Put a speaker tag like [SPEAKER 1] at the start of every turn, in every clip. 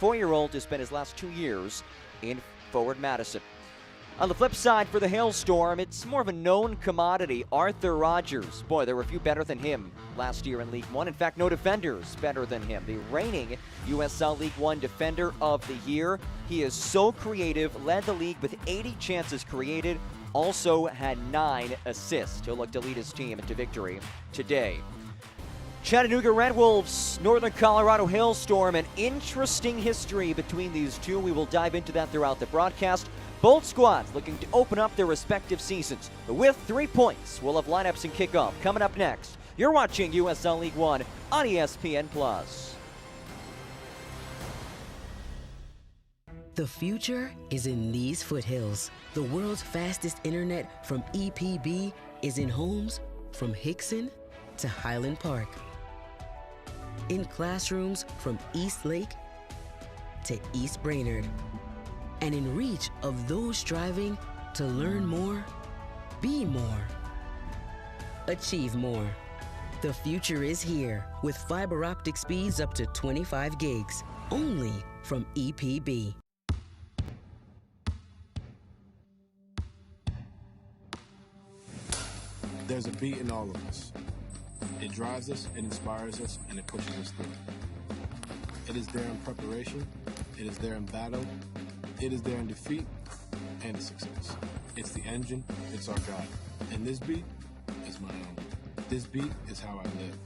[SPEAKER 1] 24-year-old has spent his last 2 years in Forward Madison. On the flip side for the Hailstorm, it's more of a known commodity, Arthur Rogers. Boy, there were a few better than him last year in League One. In fact, no defenders better than him. The reigning USL League One Defender of the Year. He is so creative, led the league with 80 chances created, also had 9 assists. He'll look to lead his team into victory today. Chattanooga Red Wolves, Northern Colorado Hailstorm, an interesting history between these two. We will dive into that throughout the broadcast. Both squads looking to open up their respective seasons with 3 points. We'll have lineups and kickoff coming up next. You're watching USL League One on ESPN+.
[SPEAKER 2] The future is in these foothills. The world's fastest internet from EPB is in homes from Hickson to Highland Park. In classrooms from East Lake to East Brainerd. And in reach of those striving to learn more, be more, achieve more. The future is here with fiber optic speeds up to 25 gigs, only from EPB.
[SPEAKER 3] There's a beat in all of us. It drives us, it inspires us, and it pushes us through. It is there in preparation, it is there in battle, it is there in defeat and success. It's the engine, it's our guide. And this beat is my own. This beat is how I live.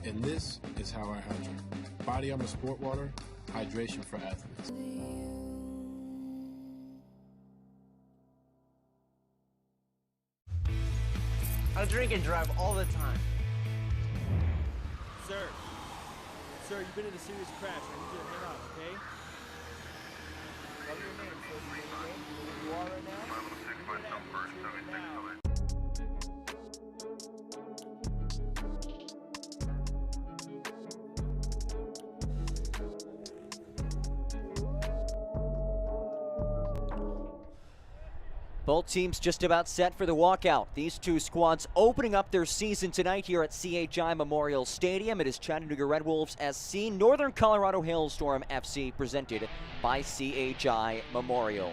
[SPEAKER 3] And this is how I hydrate. Body Armor Sport Water, hydration for athletes.
[SPEAKER 4] I drink and drive all the time.
[SPEAKER 5] Sir, you've been in a serious crash. I need you to head out, okay? What's your name, sir? Where you are right now? 506 by first, 76.
[SPEAKER 1] Both teams just about set for the walkout. These two squads opening up their season tonight here at CHI Memorial Stadium. It is Chattanooga Red Wolves SC, Northern Colorado Hailstorm FC, presented by CHI Memorial.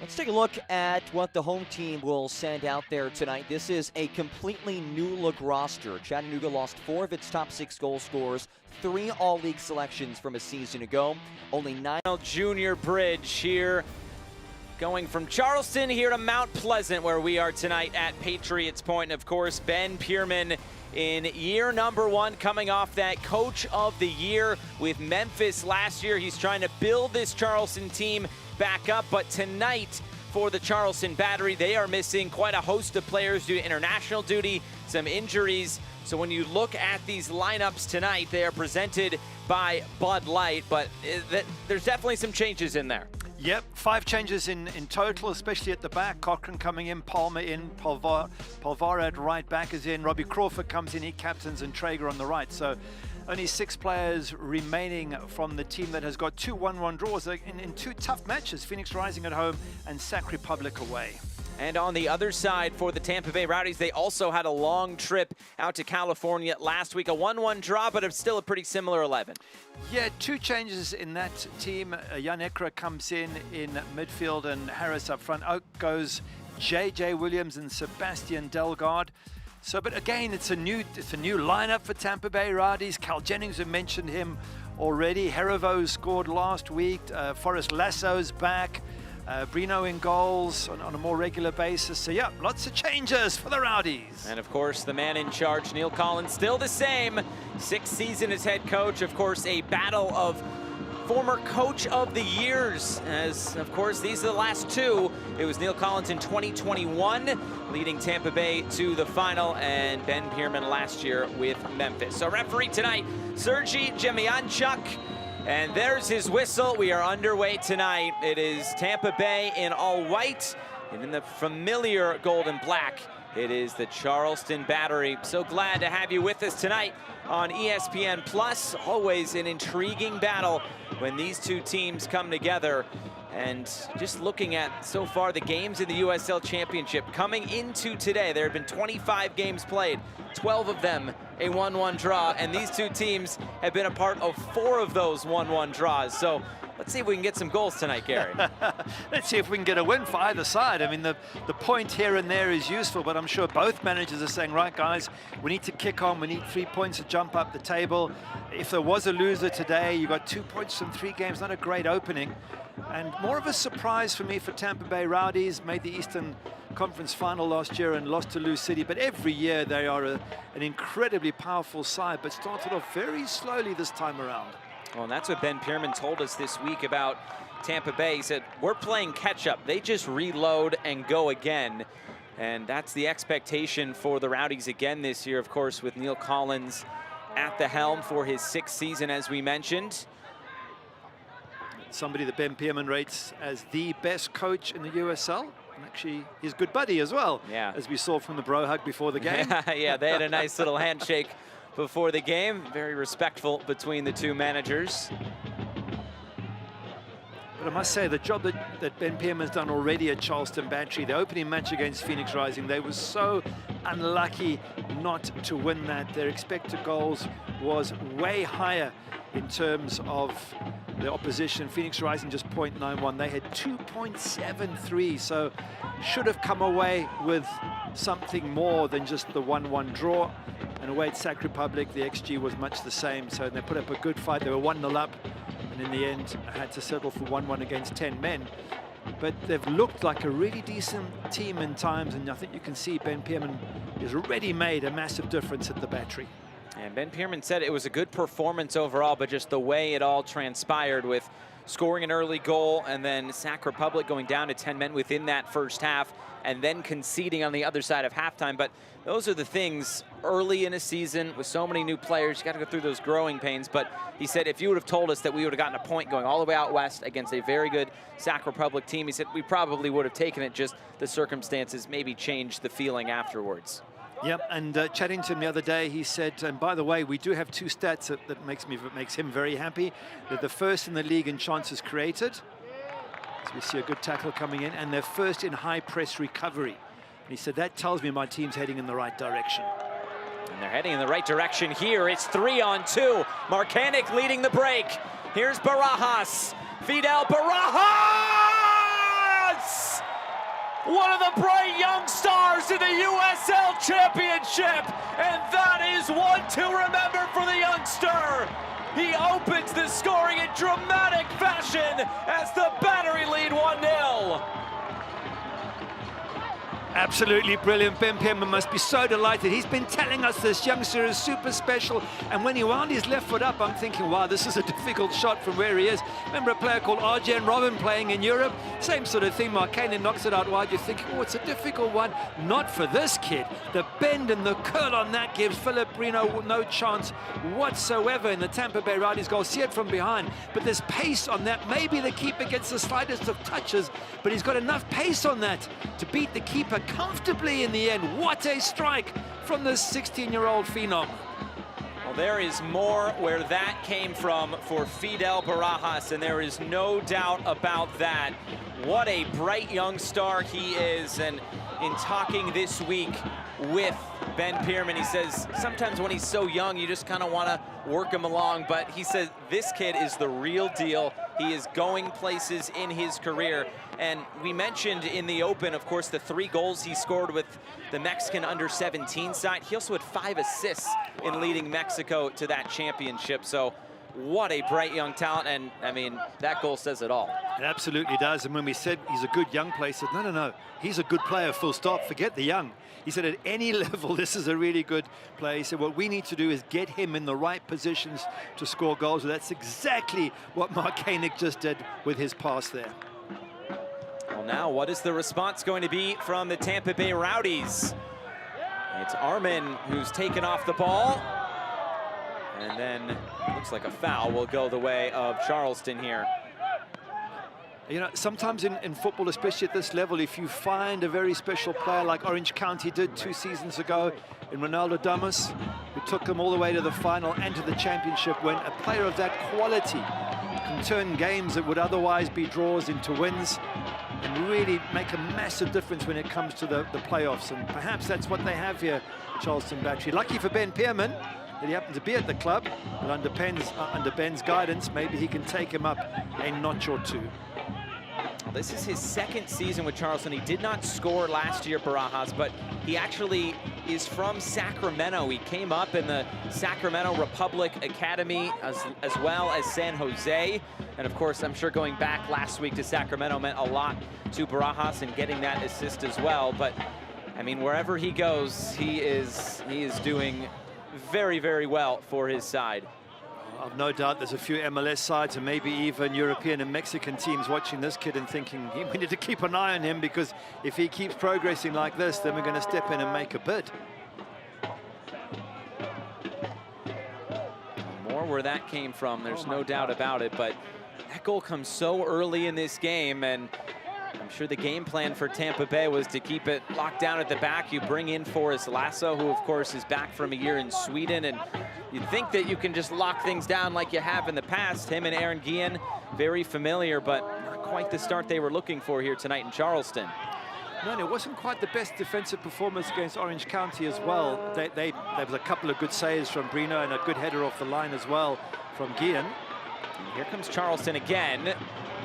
[SPEAKER 1] Let's take a look at what the home team will send out there tonight. This is a completely new-look roster. Chattanooga lost 4 of its top 6 goal scorers, 3 all-league selections from a season ago. Only 9.
[SPEAKER 6] Junior Bridge here, going from Charleston here to Mount Pleasant, where we are tonight at Patriots Point. And of course, Ben Pierman in year number 1, coming off that Coach of the Year with Memphis last year. He's trying to build this Charleston team back up, but tonight for the Charleston Battery, they are missing quite a host of players due to international duty, some injuries. So when you look at these lineups tonight, they are presented by Bud Light, but there's definitely some changes in there.
[SPEAKER 7] Yep, 5 changes in total, especially at the back. Cochran coming in, Palmer in, Polvara at right back is in, Robbie Crawford comes in, he captains, and Traeger on the right. So only 6 players remaining from the team that has got 2 1-1 draws in 2 tough matches, Phoenix Rising at home and Sac Republic away.
[SPEAKER 6] And on the other side for the Tampa Bay Rowdies, they also had a long trip out to California last week. A 1-1 draw, but it's still a pretty similar 11.
[SPEAKER 7] Yeah, 2 changes in that team. Jan Ekra comes in midfield and Harris up front. Out goes J.J. Williams and Sebastian Delgard. So, but again, it's a new lineup for Tampa Bay Rowdies. Cal Jennings, we mentioned him already. Herivo scored last week. Forrest Lasso's back. Brino in goals on a more regular basis. So yeah, lots of changes for the Rowdies.
[SPEAKER 6] And of course, the man in charge, Neil Collins, still the same. 6th season as head coach. Of course, a battle of former coach of the years, as of course these are the last 2. It was Neil Collins in 2021 leading Tampa Bay to the final, and Ben Pierman last year with Memphis. So referee tonight, Sergei Jemianchuk. And there's his whistle. We are underway tonight. It is Tampa Bay in all white, and in the familiar gold and black, it is the Charleston Battery. So glad to have you with us tonight on ESPN Plus. Always an intriguing battle when these 2 teams come together. And just looking at so far the games in the USL Championship coming into today, there have been 25 games played, 12 of them a 1-1 draw, and these two teams have been a part of 4 of those 1-1 draws. So let's see if we can get some goals tonight, Gary.
[SPEAKER 7] Let's see if we can get a win for either side. I mean, the point here and there is useful, but I'm sure both managers are saying, right, guys, we need to kick on. We need 3 points to jump up the table. If there was a loser today, you got 2 points from 3 games, not a great opening. And more of a surprise for me for Tampa Bay Rowdies. Made the Eastern Conference final last year and lost to Lou City, but every year they are an incredibly powerful side, but started off very slowly this time around.
[SPEAKER 6] Well, and that's what Ben Pierman told us this week about Tampa Bay. He said, we're playing catch-up. They just reload and go again. And that's the expectation for the Rowdies again this year, of course, with Neil Collins at the helm for his 6th season, as we mentioned.
[SPEAKER 7] Somebody that Ben Pierman rates as the best coach in the USL. And actually, his good buddy as well, as we saw from the bro hug before the game.
[SPEAKER 6] Yeah, they had a nice little handshake before the game. Very respectful between the two managers.
[SPEAKER 7] But I must say, the job that Ben Pierman's done already at Charleston Battery, the opening match against Phoenix Rising, they were so unlucky not to win that. Their expected goals was way higher in terms of the opposition. Phoenix Rising just 0.91. They had 2.73, so should have come away with something more than just the 1-1 draw. And away at Sac Republic, the XG was much the same, so they put up a good fight. They were 1-0 up, and in the end, I had to settle for 1-1 against 10 men. But they've looked like a really decent team in times, and I think you can see Ben Pierman has already made a massive difference at the Battery.
[SPEAKER 6] And Ben Pierman said it was a good performance overall, but just the way it all transpired with scoring an early goal and then Sac Republic going down to 10 men within that first half and then conceding on the other side of halftime. But those are the things early in a season with so many new players. You got to go through those growing pains. But he said if you would have told us that we would have gotten a point going all the way out west against a very good Sac Republic team, he said we probably would have taken it, just the circumstances maybe changed the feeling afterwards.
[SPEAKER 7] Yep, and chatting to him the other day, he said, and by the way, we do have 2 stats that makes him very happy. They're the first in the league in chances created. So we see a good tackle coming in, and they're first in high press recovery. And he said, that tells me my team's heading in the right direction.
[SPEAKER 6] And they're heading in the right direction here. It's 3-on-2. Marcanic leading the break. Here's Barajas. Fidel Barajas! One of the bright young stars in the USL Championship, and that is one to remember for the youngster. He opens the scoring in dramatic fashion as the Battery lead 1-0.
[SPEAKER 7] Absolutely brilliant. Ben Pierman must be so delighted. He's been telling us this youngster is super special. And when he wound his left foot up, I'm thinking, wow, this is a difficult shot from where he is. Remember a player called Arjen Robben playing in Europe? Same sort of thing. Marcanic knocks it out wide. You're thinking, oh, it's a difficult one. Not for this kid. The bend and the curl on that gives Philip Brino no chance whatsoever in the Tampa Bay Rowdies goal. See it from behind. But there's pace on that. Maybe the keeper gets the slightest of touches, but he's got enough pace on that to beat the keeper comfortably in the end. What a strike from this 16-year-old phenom.
[SPEAKER 6] Well, there is more where that came from for Fidel Barajas, and there is no doubt about that. What a bright young star he is. And in talking this week with Ben Pierman, he says sometimes when he's so young, you just kind of want to work him along. But he says this kid is the real deal. He is going places in his career. And we mentioned in the Open, of course, the 3 goals he scored with the Mexican under-17 side. He also had 5 assists in leading Mexico to that championship. So what a bright young talent. And I mean, that goal says it all.
[SPEAKER 7] It absolutely does. And when we said he's a good young player, he said, no, he's a good player, full stop, forget the young. He said at any level, this is a really good player. He said what we need to do is get him in the right positions to score goals. And that's exactly what Marcanic just did with his pass there.
[SPEAKER 6] Well, now what is the response going to be from the Tampa Bay Rowdies? It's Armin who's taken off the ball. And then looks like a foul will go the way of Charleston here.
[SPEAKER 7] You know, sometimes in football, especially at this level, if you find a very special player like Orange County did 2 seasons ago in Ronaldo Damas, who took them all the way to the final and to the championship, when a player of that quality can turn games that would otherwise be draws into wins and really make a massive difference when it comes to the playoffs. And perhaps that's what they have here. Charleston Battery. Lucky for Ben Pearman that he happened to be at the club, but under Ben's guidance, maybe he can take him up a notch or two.
[SPEAKER 6] Well, this is his second season with Charleston. He did not score last year, Barajas, but he actually is from Sacramento. He came up in the Sacramento Republic Academy as well as San Jose. And of course, I'm sure going back last week to Sacramento meant a lot to Barajas and getting that assist as well. But I mean, wherever he goes, he is doing very, very well for his side.
[SPEAKER 7] I've no doubt there's a few MLS sides and maybe even European and Mexican teams watching this kid and thinking we need to keep an eye on him, because if he keeps progressing like this, then we're going to step in and make a bid.
[SPEAKER 6] More where that came from, there's no doubt about it, but that goal comes so early in this game, and I'm sure the game plan for Tampa Bay was to keep it locked down at the back. You bring in Forrest Lasso, who of course is back from a year in Sweden, and you'd think that you can just lock things down like you have in the past. Him and Aaron Guillen, very familiar, but not quite the start they were looking for here tonight in Charleston.
[SPEAKER 7] No, and it wasn't quite the best defensive performance against Orange County as well. There was a couple of good saves from Brino and a good header off the line as well from Guillen.
[SPEAKER 6] And here comes Charleston again,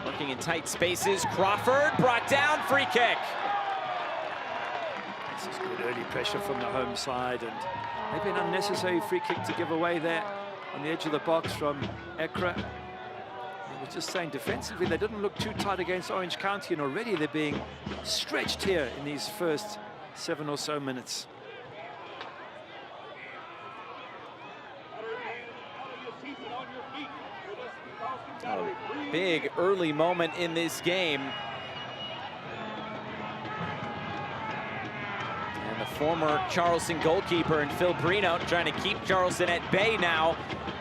[SPEAKER 6] working in tight spaces. Crawford brought down, free kick.
[SPEAKER 7] This is good early pressure from the home side, and maybe an unnecessary free kick to give away there on the edge of the box from Ekra. I was just saying, defensively, they didn't look too tight against Orange County, and already they're being stretched here in these first 7 or so minutes.
[SPEAKER 6] A big early moment in this game. And the former Charleston goalkeeper and Phil Brino trying to keep Charleston at bay now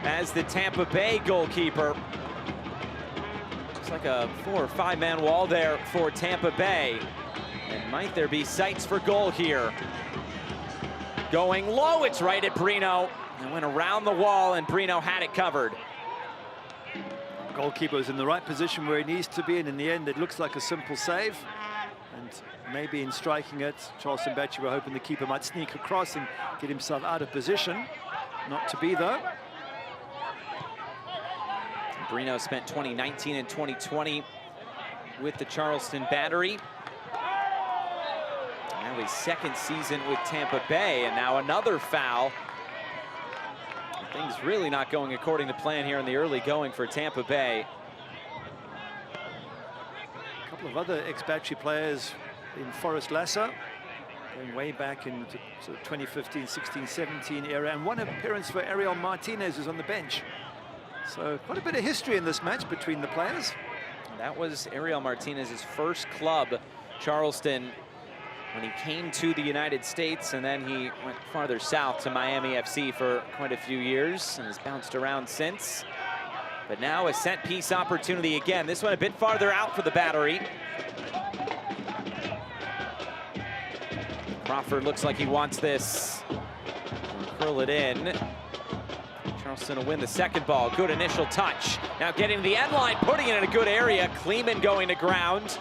[SPEAKER 6] as the Tampa Bay goalkeeper. Looks like a 4 or 5 man wall there for Tampa Bay. And might there be sights for goal here? Going low, it's right at Brino. And went around the wall, and Brino had it covered.
[SPEAKER 7] Goalkeeper is in the right position where he needs to be, and in the end it looks like a simple save. And maybe in striking it, Charleston Battery were hoping the keeper might sneak across and get himself out of position. Not to be, though.
[SPEAKER 6] Brino spent 2019 and 2020 with the Charleston Battery. Now his second season with Tampa Bay, and now another foul. Things really not going according to plan here in the early going for Tampa Bay.
[SPEAKER 7] A couple of other ex-Battery players in Forrest Lasso, going way back into sort of 2015, 16, 17 era, and one appearance for Ariel Martinez, who's on the bench. So quite a bit of history in this match between the players.
[SPEAKER 6] That was Ariel Martinez's first club, Charleston, when he came to the United States, and then he went farther south to Miami FC for quite a few years and has bounced around since. But now a set piece opportunity again. This one a bit farther out for the Battery. Crawford looks like he wants this. Curl it in. Charleston will win the second ball. Good initial touch. Now getting to the end line, putting it in a good area. Kleeman going to ground.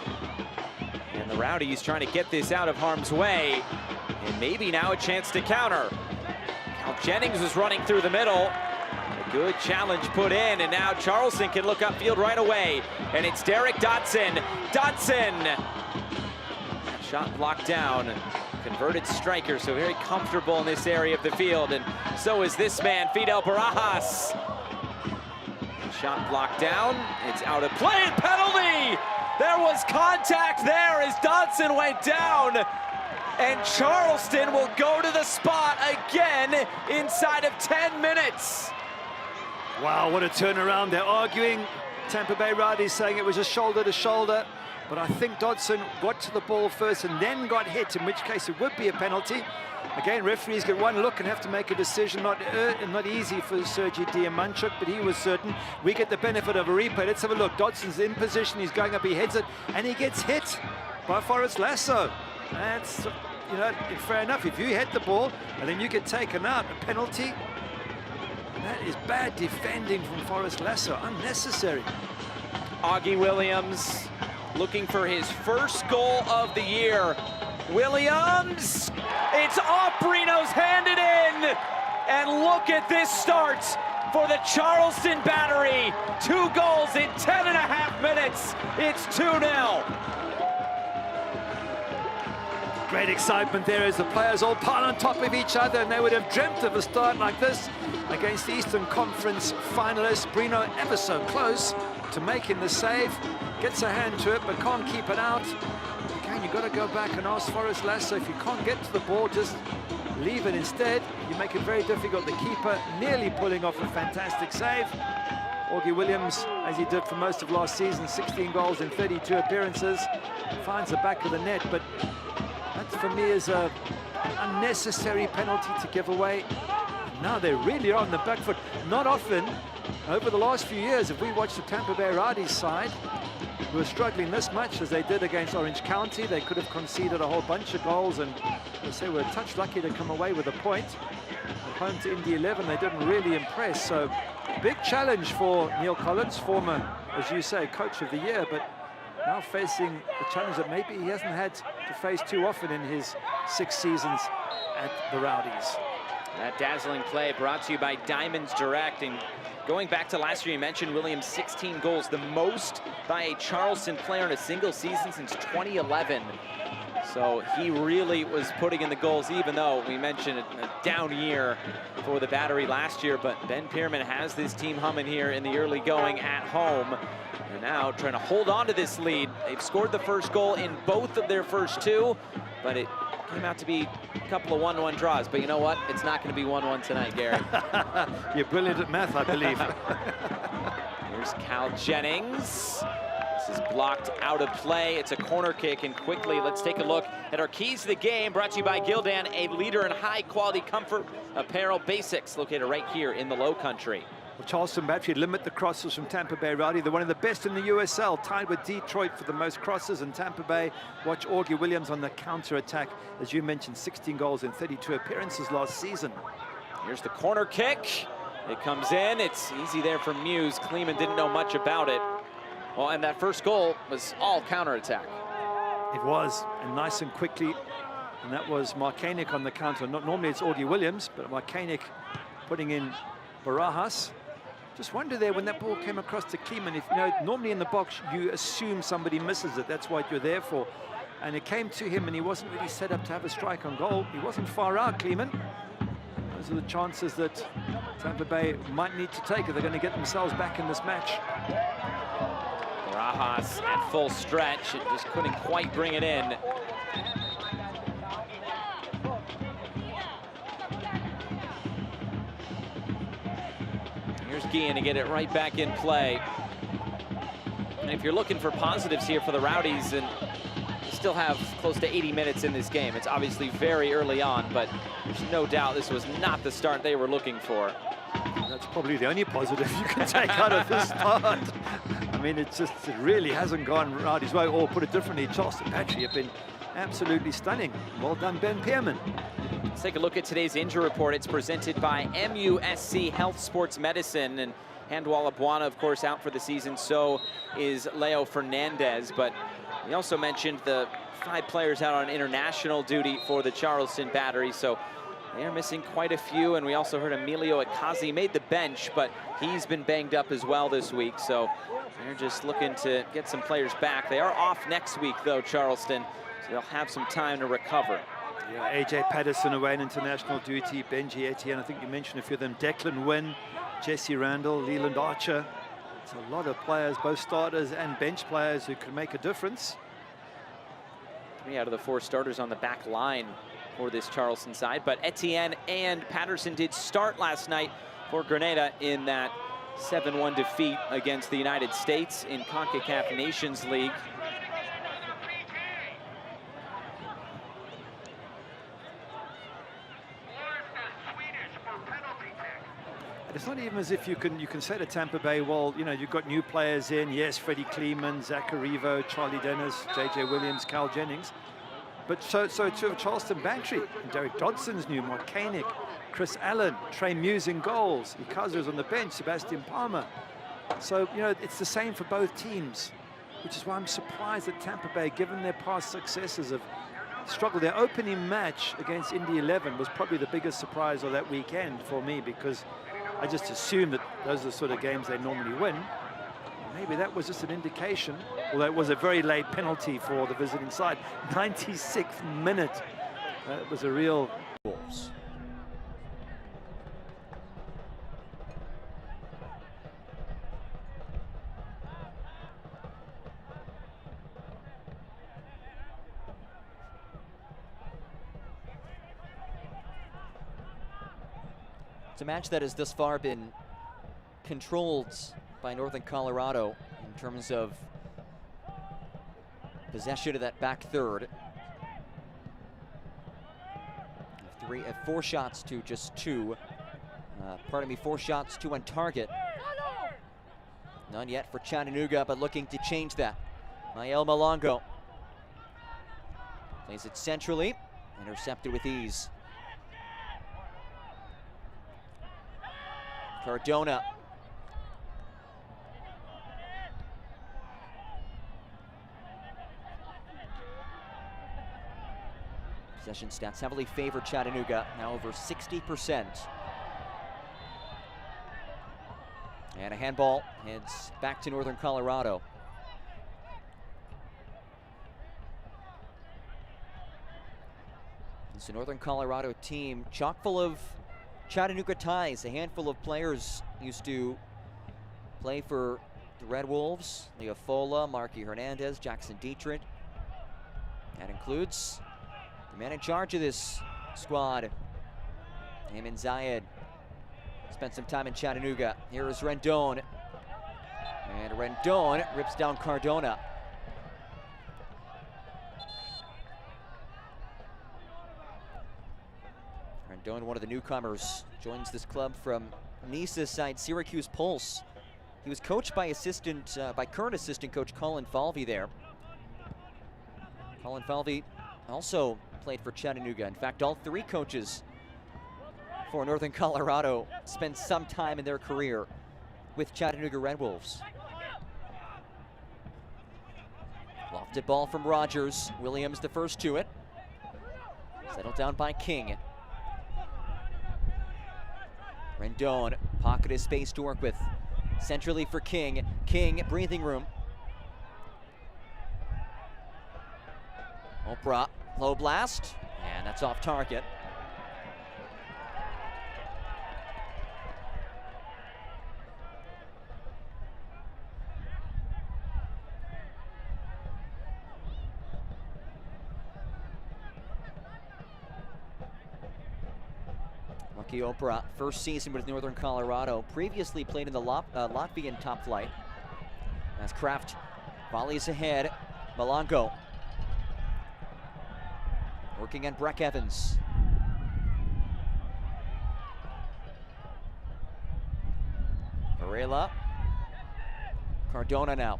[SPEAKER 6] And the Rowdies trying to get this out of harm's way. And maybe now a chance to counter. Cal Jennings was running through the middle. A good challenge put in, and now Charleston can look upfield right away. And it's Derek Dotson. Dotson! Shot blocked down. Converted striker, so very comfortable in this area of the field. And so is this man, Fidel Barajas. Shot blocked down. It's out of play, and penalty! There was contact there as Dotson went down. And Charleston will go to the spot again inside of 10 minutes.
[SPEAKER 7] Wow, what a turnaround. They're arguing. Tampa Bay Rowdies saying it was a shoulder to shoulder. But I think Dotson got to the ball first and then got hit, in which case it would be a penalty. Again, referees get one look and have to make a decision. Not easy for Sergei Diamanchuk, but he was certain. We get the benefit of a replay. Let's have a look. Dotson's in position. He's going up. He heads it, and he gets hit by Forrest Lasso. That's, you know, fair enough. If you hit the ball and then you get taken out, a penalty. That is bad defending from Forrest Lasso. Unnecessary.
[SPEAKER 6] Augie Williams looking for his first goal of the year. Williams, it's off Brino's, handed in. And look at this start for the Charleston Battery. 2 goals in 10.5 minutes. It's 2-0.
[SPEAKER 7] Great excitement there as the players all pile on top of each other, and they would have dreamt of a start like this against the Eastern Conference finalists. Brino ever so close to making the save. Gets a hand to it, but can't keep it out. Again, you've got to go back and ask Forrest Lasso, if you can't get to the ball, just leave it instead. You make it very difficult. The keeper nearly pulling off a fantastic save. Augie Williams, as he did for most of last season, 16 goals in 32 appearances, finds the back of the net, but that for me is an unnecessary penalty to give away. Now they really are on the back foot. Not often over the last few years have we watched the Tampa Bay Rowdies side who are struggling this much as they did against Orange County. They could have conceded a whole bunch of goals, and they say we're a touch lucky to come away with a point. At home to Indy 11, they didn't really impress. So big challenge for Neil Collins, former, as you say, coach of the year, but now facing the challenge that maybe he hasn't had to face too often in his 6 seasons at the Rowdies.
[SPEAKER 6] That dazzling play brought to you by Diamonds Direct. And going back to last year, you mentioned Williams' 16 goals, the most by a Charleston player in a single season since 2011. So he really was putting in the goals, even though we mentioned a down year for the Battery last year. But Ben Pierman has this team humming here in the early going at home. They're now trying to hold on to this lead. They've scored the first goal in both of their first 2, but it came out to be a couple of 1-1 draws. But you know what? It's not going to be 1-1 tonight, Gary.
[SPEAKER 7] You're brilliant at math, I believe.
[SPEAKER 6] Here's Cal Jennings. This is blocked out of play. It's a corner kick, and quickly let's take a look at our keys to the game, brought to you by Gildan, a leader in high quality comfort apparel basics, located right here in the Low Country.
[SPEAKER 7] Well, Charleston Battery limit the crosses from Tampa Bay Rowdy. They're one of the best in the USL, tied with Detroit for the most crosses, and Tampa Bay watch Augie Williams on the counter-attack. As you mentioned, 16 goals in 32 appearances last season.
[SPEAKER 6] Here's the corner kick. It comes in. It's easy there for Muse. Kleeman didn't know much about it. Well, and that first goal was all counter-attack.
[SPEAKER 7] It was, and nice and quickly. And that was Markanik on the counter. Normally it's Augie Williams, but Markanik putting in Barajas. Just wonder there when that ball came across to Kleeman, if you know, normally in the box you assume somebody misses it. That's what you're there for. And it came to him and he wasn't really set up to have a strike on goal. He wasn't far out, Kleeman. Those are the chances that Tampa Bay might need to take if they're going to get themselves back in this match.
[SPEAKER 6] Barajas at full stretch. It just couldn't quite bring it in. Here's Guillen to get it right back in play. And if you're looking for positives here for the Rowdies, and they still have close to 80 minutes in this game, it's obviously very early on, but there's no doubt this was not the start they were looking for.
[SPEAKER 7] That's probably the only positive you can take out of this start. I mean, it really hasn't gone Rowdies' way, or put it differently, Charleston Battery have been absolutely stunning. Well done, Ben Pierman.
[SPEAKER 6] Let's take a look at today's injury report. It's presented by MUSC Health Sports Medicine, and Handwalla Buana, of course, out for the season. So is Leo Fernandez. But we also mentioned the 5 players out on international duty for the Charleston Battery. So they are missing quite a few. And we also heard Emilio Akazi made the bench, but he's been banged up as well this week. So they're just looking to get some players back. They are off next week, though, Charleston. So they'll have some time to recover.
[SPEAKER 7] Yeah, AJ Patterson away on international duty, Benji Etienne, I think you mentioned a few of them, Declan Wynn, Jesse Randall, Leland Archer. It's a lot of players, both starters and bench players, who could make a difference.
[SPEAKER 6] 3 out of the 4 starters on the back line for this Charleston side, but Etienne and Patterson did start last night for Grenada in that 7-1 defeat against the United States in CONCACAF Nations League.
[SPEAKER 7] It's not even as if you can say to Tampa Bay, well, you know, you've got new players in. Yes, Freddie Kleeman, Zach Arrivo, Charlie Dennis, JJ Williams, Cal Jennings. But so too of Charleston Battery. Derek Dodson's new, Mark Koenig, Chris Allen, Trey Muse in goals, Ikazu's on the bench, Sebastian Palmer. So, you know, it's the same for both teams, which is why I'm surprised that Tampa Bay, given their past successes of struggled. Their opening match against Indy 11 was probably the biggest surprise of that weekend for me, because I just assumed that those are the sort of games they normally win. Maybe that was just an indication, although it was a very late penalty for the visiting side. 96th minute. It was a real...
[SPEAKER 1] Wolves. It's a match that has thus far been controlled by Northern Colorado in terms of possession of that back third. 4 shots to just 2. 4 shots, 2 on target. None yet for Chattanooga, but looking to change that. Mael Malongo plays it centrally, intercepted with ease. Cardona. Possession stats heavily favor Chattanooga, now over 60%. And a handball heads back to Northern Colorado. It's a Northern Colorado team chock full of Chattanooga ties. A handful of players used to play for the Red Wolves. Leo Fola, Marky Hernandez, Jackson Dietrich. That includes the man in charge of this squad, Eamon Zayed. Spent some time in Chattanooga. Here is Rendon. And Rendon rips down Cardona. Rendon, one of the newcomers, joins this club from Nice's side, Syracuse Pulse. He was coached by current assistant coach Colin Falvey there. Colin Falvey also played for Chattanooga. In fact, all 3 coaches for Northern Colorado spent some time in their career with Chattanooga Red Wolves. Lofted ball from Rogers. Williams the first to it. Settled down by King. Rendon, pocket of space to work with. Centrally for King. King, breathing room. Oprah, low blast, and that's off target. Lucky Oprah, first season with Northern Colorado, previously played in the Latvian top flight. As Kraft volleys ahead, Malongo working on Breck Evans. Varela. Cardona now.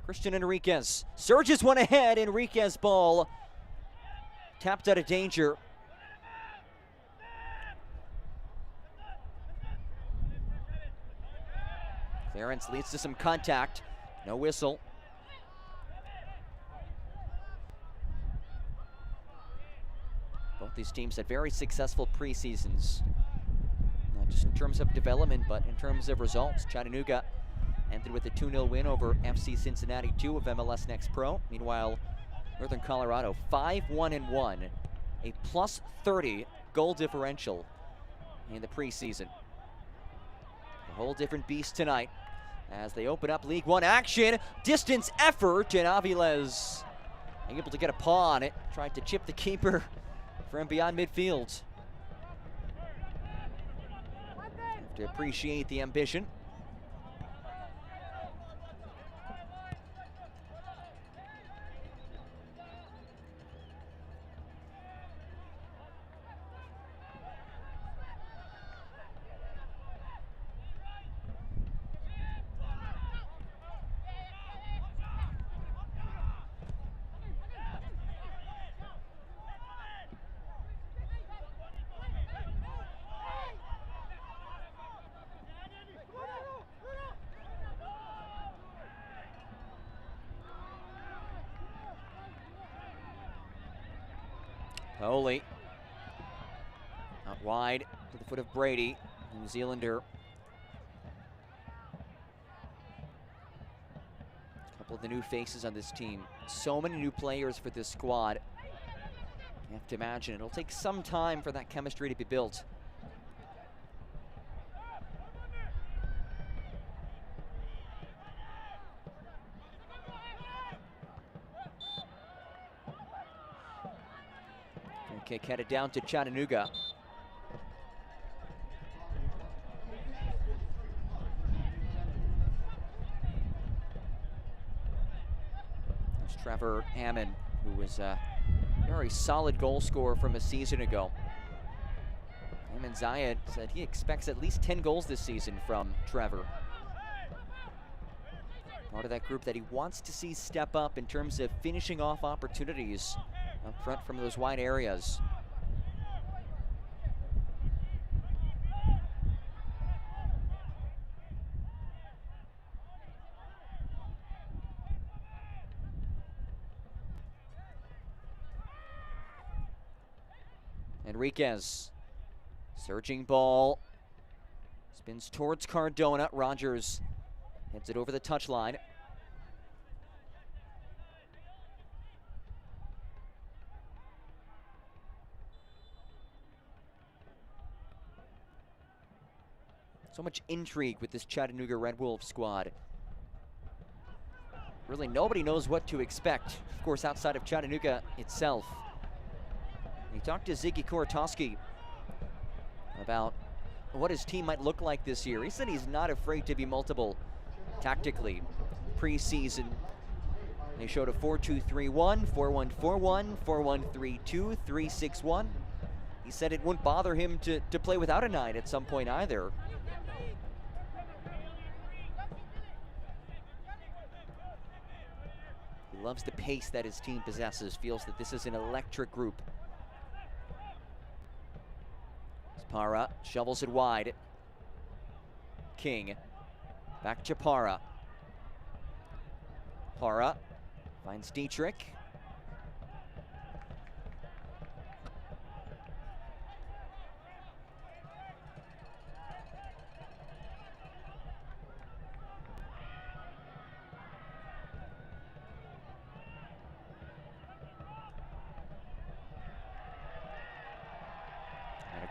[SPEAKER 1] Christian Enriquez surges one ahead. Enriquez ball tapped out of danger. Clearance leads to some contact. No whistle. Both these teams had very successful preseasons, not just in terms of development, but in terms of results. Chattanooga ended with a 2-0 win over FC Cincinnati 2 of MLS Next Pro. Meanwhile, Northern Colorado 5-1-1, a plus 30 goal differential in the preseason. A whole different beast tonight as they open up League One action. Distance effort, and Aviles able to get a paw on it. Tried to chip the keeper from beyond midfield. Have to appreciate the ambition. Paoli. Out wide to the foot of Brady, New Zealander. A couple of the new faces on this team. So many new players for this squad. You have to imagine it'll take some time for that chemistry to be built. Kick headed down to Chattanooga. There's Trevor Hammond, who was a very solid goal scorer from a season ago. Hammond Zayed said he expects at least 10 goals this season from Trevor. Part of that group that he wants to see step up in terms of finishing off opportunities up front from those wide areas. Enriquez, surging ball, spins towards Cardona. Rogers heads it over the touchline. So much intrigue with this Chattanooga Red Wolves squad. Really, nobody knows what to expect, of course, outside of Chattanooga itself. We talked to Ziggy Korotowski about what his team might look like this year. He said he's not afraid to be multiple tactically. Preseason, they showed a 4-2-3-1, 4-1-4-1, 4-1-3-2, 3-6-1. He said it wouldn't bother him to play without a 9 at some point either. He loves the pace that his team possesses, feels that this is an electric group. Para shovels it wide. King back to Para. Para finds Dietrich.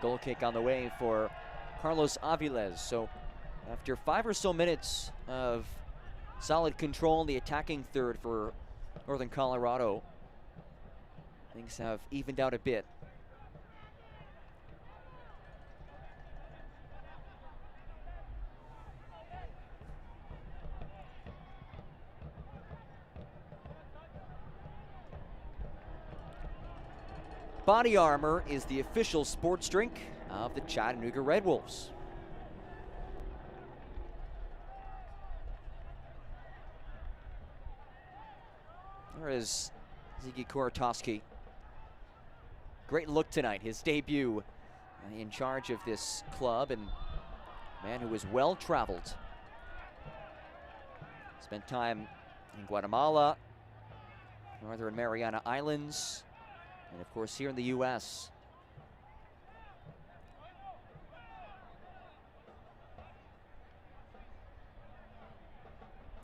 [SPEAKER 1] Goal kick on the way for Carlos Aviles. So after 5 or so minutes of solid control in the attacking third for Northern Colorado, things have evened out a bit. Body Armor is the official sports drink of the Chattanooga Red Wolves. There is Ziggy Korotowski. Great look tonight, his debut in charge of this club, and a man who was well-traveled. Spent time in Guatemala, Northern Mariana Islands, and of course here in the U.S.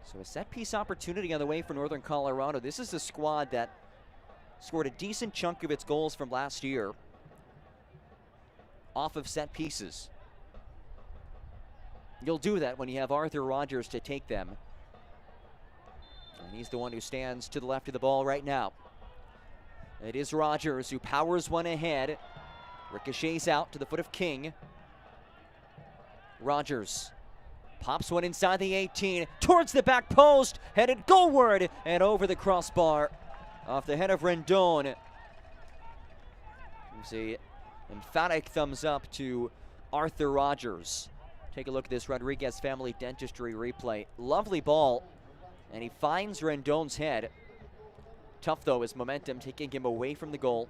[SPEAKER 1] So a set-piece opportunity on the way for Northern Colorado. This is a squad that scored a decent chunk of its goals from last year off of set pieces. You'll do that when you have Arthur Rogers to take them. And he's the one who stands to the left of the ball right now. It is Rogers who powers one ahead. Ricochets out to the foot of King. Rogers pops one inside the 18, towards the back post, headed goalward and over the crossbar. Off the head of Rendon. You see emphatic thumbs up to Arthur Rogers. Take a look at this Rodriguez Family Dentistry replay. Lovely ball, and he finds Rendon's head. Tough though, his momentum taking him away from the goal.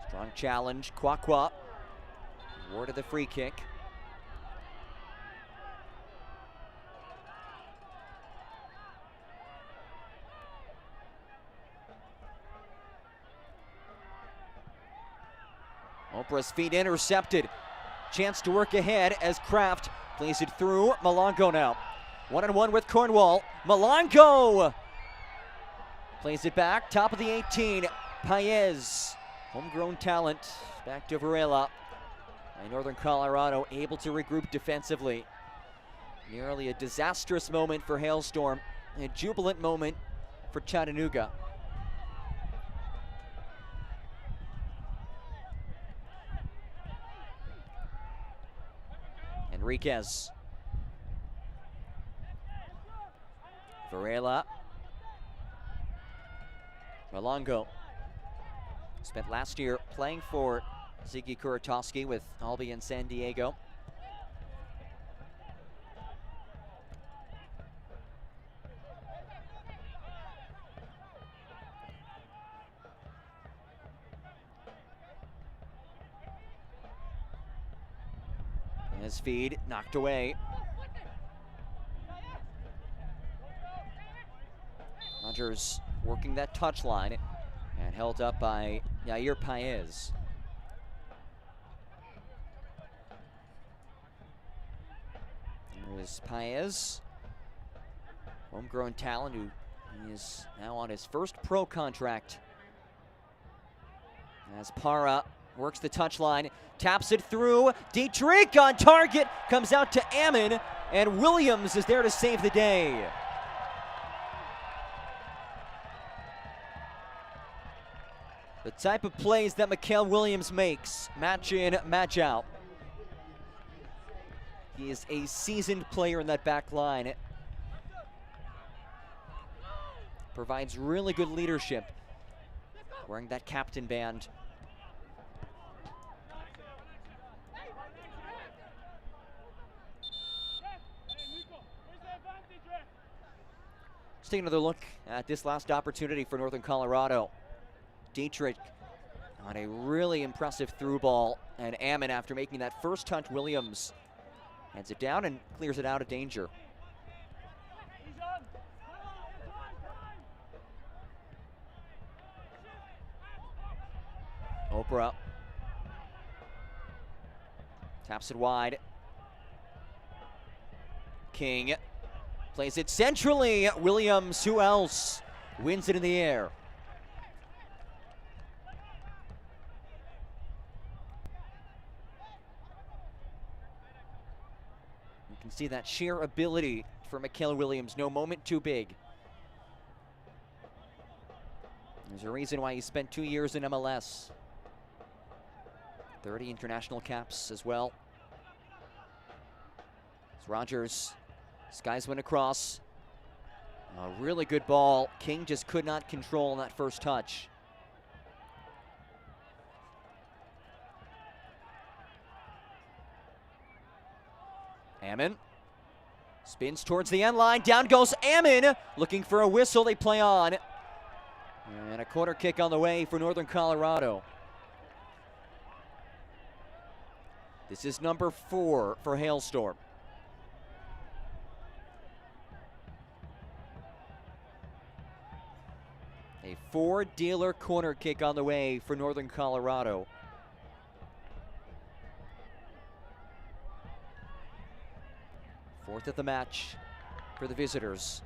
[SPEAKER 1] Strong challenge, Kwakwa. Awarded the free kick. Oprah's feet intercepted. Chance to work ahead as Kraft plays it through. Malongo now. 1-on-1 with Cornwall. Malongo plays it back. Top of the 18. Paez. Homegrown talent. Back to Varela. And Northern Colorado able to regroup defensively. Nearly a disastrous moment for Hailstorm. A jubilant moment for Chattanooga. Enriquez. Varela. Malongo. Spent last year playing for Ziggy Kuratowski with Albi and San Diego. His feed knocked away. Rogers working that touchline and held up by Yair Paez. There's Paez, homegrown talent who is now on his first pro contract. As Para works the touchline, taps it through. Dietrich on target, comes out to Ammon, and Williams is there to save the day. The type of plays that Mikal Williams makes, match in, match out. He is a seasoned player in that back line. Provides really good leadership, wearing that captain band. Let's take another look at this last opportunity for Northern Colorado. Dietrich on a really impressive through ball, and Ammon, after making that first touch, Williams heads it down and clears it out of danger. Oprah taps it wide. King plays it centrally. Williams, who else, wins it in the air. You can see that sheer ability for Mikal Williams. No moment too big. There's a reason why he spent 2 years in MLS. 30 international caps as well. As Rogers skies went across. A really good ball. King just could not control on that first touch. Ammon spins towards the end line. Down goes Ammon, looking for a whistle. They play on. And a corner kick on the way for Northern Colorado. This is number 4 for Hailstorm. A 4-dealer corner kick on the way for Northern Colorado. Fourth of the match for the visitors.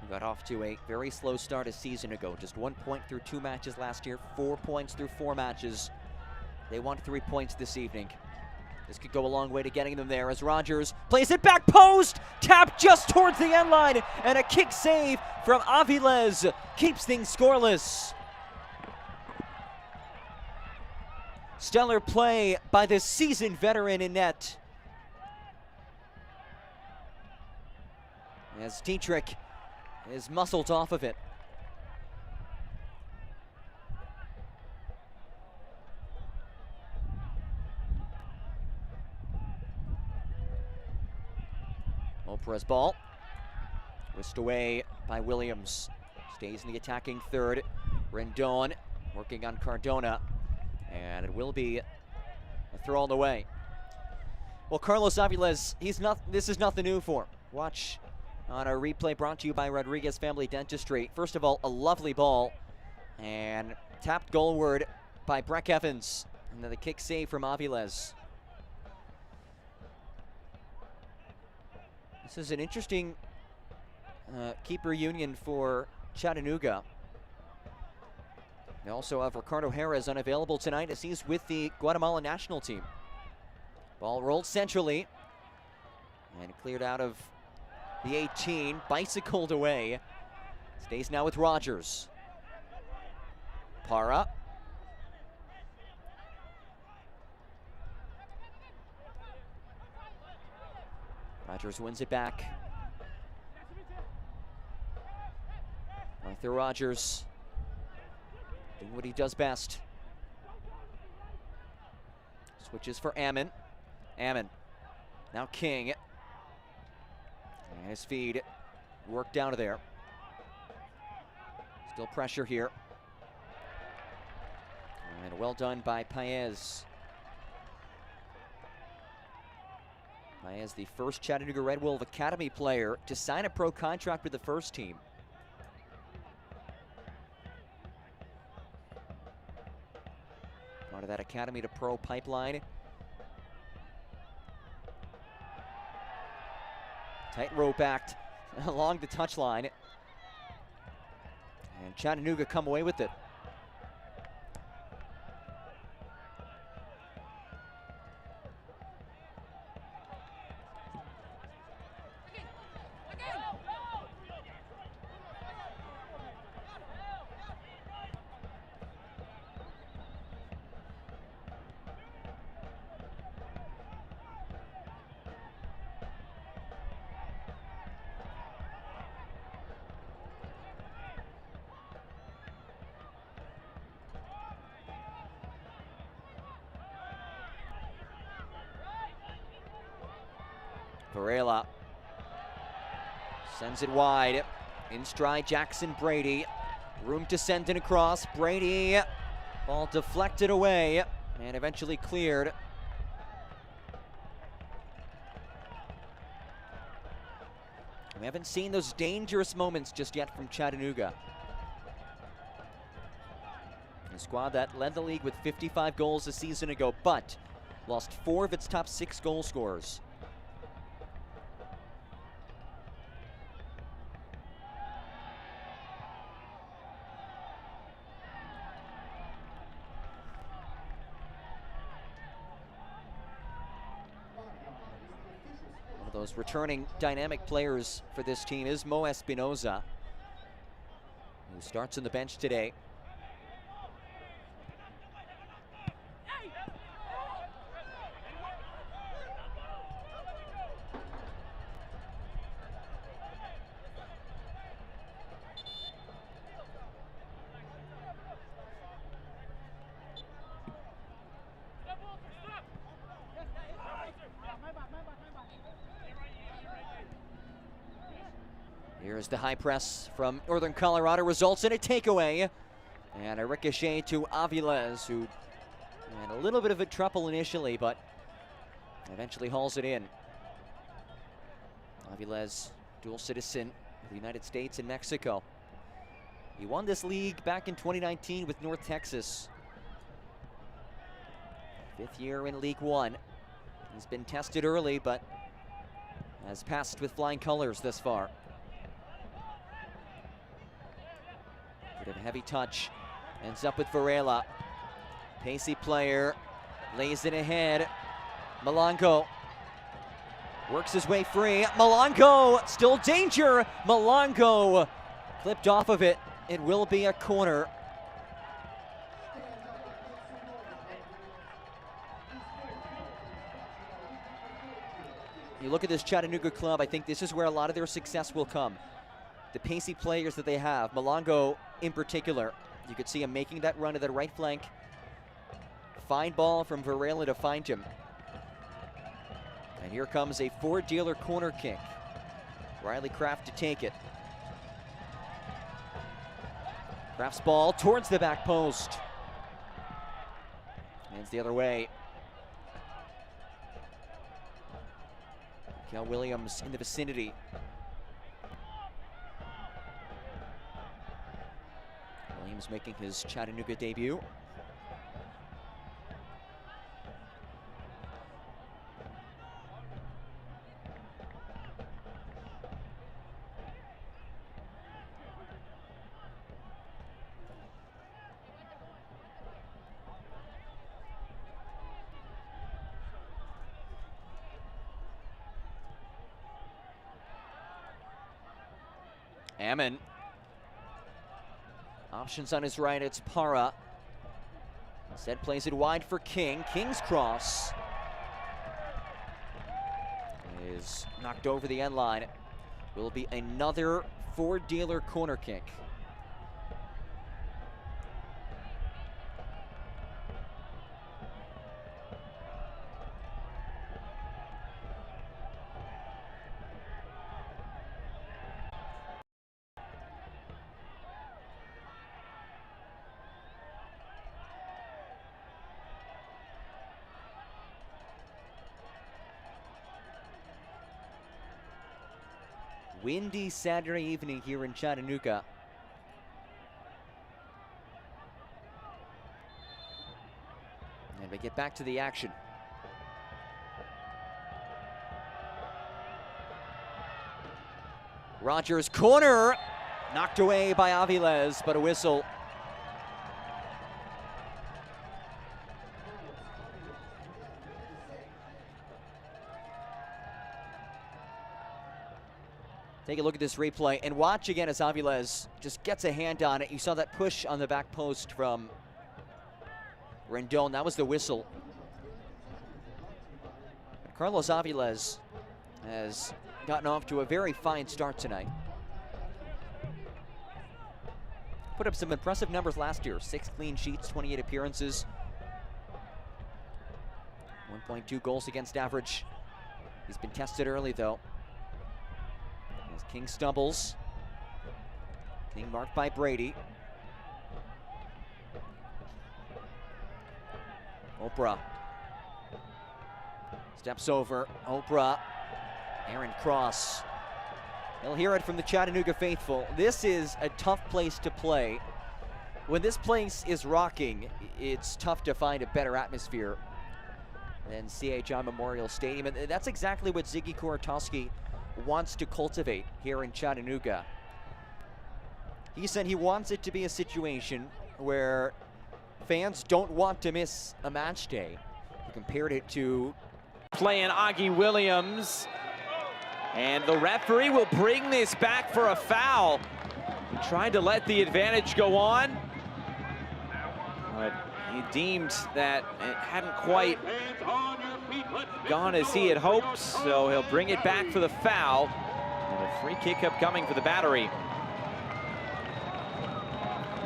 [SPEAKER 1] We got off to a very slow start a season ago. Just 1 point through 2 matches last year, 4 points through 4 matches. They want 3 points this evening. This could go a long way to getting them there as Rogers plays it back post, tapped just towards the end line, and a kick save from Aviles keeps things scoreless. Stellar play by the seasoned veteran in net. As Dietrich is muscled off of it. Oprah's ball, whisked away by Williams. Stays in the attacking third. Rendon working on Cardona. And it will be A throw on the way. Well, Carlos Aviles, this is nothing new for him. Watch on our replay brought to you by Rodriguez Family Dentistry. First of all, a lovely ball and tapped goalward by Breck Evans. And then the kick save from Aviles. This is an interesting keeper union for Chattanooga. They also have Ricardo Jerez unavailable tonight as he's with the Guatemala national team. Ball rolled centrally and cleared out of the 18, bicycled away. Stays now with Rogers. Para. Rogers wins it back. Arthur Rogers doing what he does best. Switches for Ammon. Ammon, now King. And his feed worked out of there. Still pressure here. And well done by Paez. Paez, the first Chattanooga Red Wolf Academy player to sign a pro contract with the first team. Part of that academy to pro pipeline. Tight rope act along the touchline. And Chattanooga come away with it. Varela sends it wide. In stride, Jackson Brady. Room to send it across. Brady, ball deflected away and eventually cleared. We haven't seen those dangerous moments just yet from Chattanooga. A squad that led the league with 55 goals a season ago, but lost 4 of its top 6 goal scorers. Those returning dynamic players for this team is Mo Espinoza, who starts on the bench today. Here's the high press from Northern Colorado, results in a takeaway. And a ricochet to Aviles, who had a little bit of a trouble initially, but eventually hauls it in. Aviles, dual citizen of the United States and Mexico. He won this league back in 2019 with North Texas. 5th year in League One. He's been tested early, but has passed with flying colors thus far. Bit of a heavy touch. Ends up with Varela. Pacey player. Lays it ahead. Malongo works his way free. Malongo, still danger. Malongo clipped off of it. It will be a corner. You look at this Chattanooga club, I think this is where a lot of their success will come. The pacey players that they have, Malongo in particular. You could see him making that run to the right flank. Fine ball from Varela to find him. And here comes a four-dealer corner kick. Riley Kraft to take it. Kraft's ball towards the back post. Hands the other way. Kel Williams in the vicinity. Williams making his Chattanooga debut. Ammon. Options on his right, it's Para. Instead plays it wide for King. King's cross is knocked over the end line. Will be another four-dealer corner kick. Windy Saturday evening here in Chattanooga. And we get back to the action. Rogers corner, knocked away by Aviles, but a whistle. Take a look at this replay and watch again as Aviles just gets a hand on it. You saw that push on the back post from Rendon. That was the whistle. Carlos Aviles has gotten off to a very fine start tonight. Put up some impressive numbers last year. 6 clean sheets, 28 appearances. 1.2 goals against average. He's been tested early though. As King stumbles. King marked by Brady. Oprah steps over. Oprah. Aaron Cross. He'll hear it from the Chattanooga faithful. This is a tough place to play. When this place is rocking, it's tough to find a better atmosphere than CHI Memorial Stadium. And that's exactly what Ziggy Koratowski wants to cultivate here in Chattanooga. He said he wants it to be a situation where fans don't want to miss a match day. He compared it to
[SPEAKER 6] playing Augie Williams, and the referee will bring this back for a foul. He tried to let the advantage go on, but he deemed that it hadn't quite gone as he had hoped, so he'll bring it back for the foul. And a free kick upcoming for the Battery.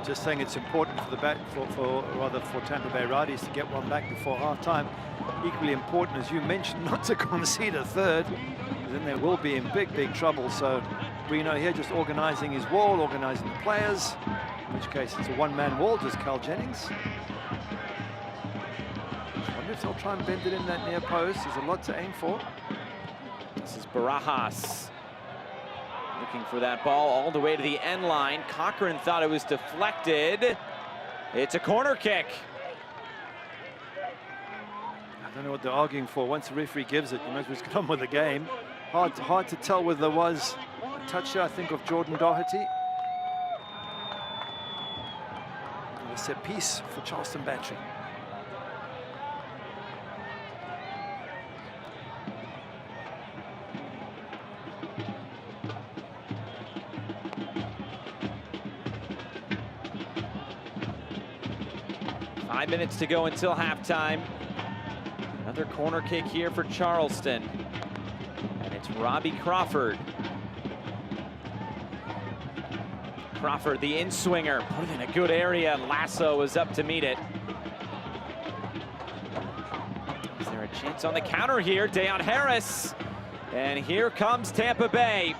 [SPEAKER 7] Just saying it's important for for Tampa Bay Rowdies to get one back before halftime. Equally important, as you mentioned, not to concede a third, then they will be in big trouble. So Bruno here just organizing his wall, organizing the players, in which case it's a one-man wall, just Cal Jennings. I wonder if they'll try and bend it in that near post. There's a lot to aim for.
[SPEAKER 6] This is Barajas looking for that ball all the way to the end line. Cochran thought it was deflected. It's a corner kick.
[SPEAKER 7] I don't know what they're arguing for. Once the referee gives it, you might as well just get on with the game. Hard to tell whether there was a touch here, I think, of Jordan Doherty. And a set piece for Charleston Battery.
[SPEAKER 6] Five minutes to go until halftime. Another corner kick here for Charleston. And it's Robbie Crawford. Crawford, the in-swinger, put it in a good area. Lasso is up to meet it. Is there a chance on the counter here? Deon Harris. And here comes Tampa Bay.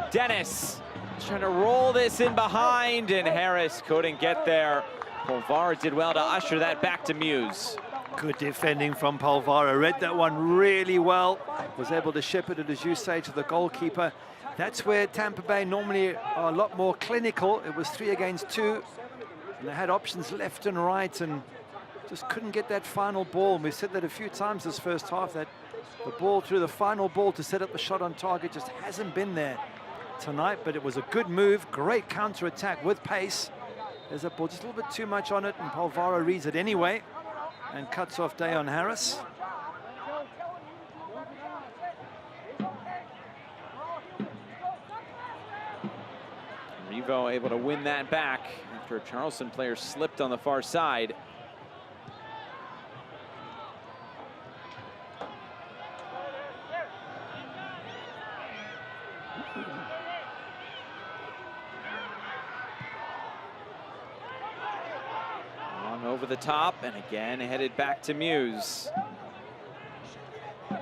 [SPEAKER 6] Dennis trying to roll this in behind, and Harris couldn't get there. Povar did well to usher that back to Muse.
[SPEAKER 7] Good defending from Polvara. Read that one really well. Was able to shepherd it, as you say, to the goalkeeper. That's where Tampa Bay normally are a lot more clinical. It was 3 against 2. And they had options left and right and just couldn't get that final ball. And we've said that a few times this first half, that the ball through the final ball to set up the shot on target just hasn't been there tonight. But it was a good move, great counter-attack with pace. There's that ball, just a little bit too much on it, and Polvara reads it anyway and cuts off Dayon Harris.
[SPEAKER 6] Revo able to win that back after a Charleston player slipped on the far side. On over the top, and again headed back to Muse.
[SPEAKER 7] I'm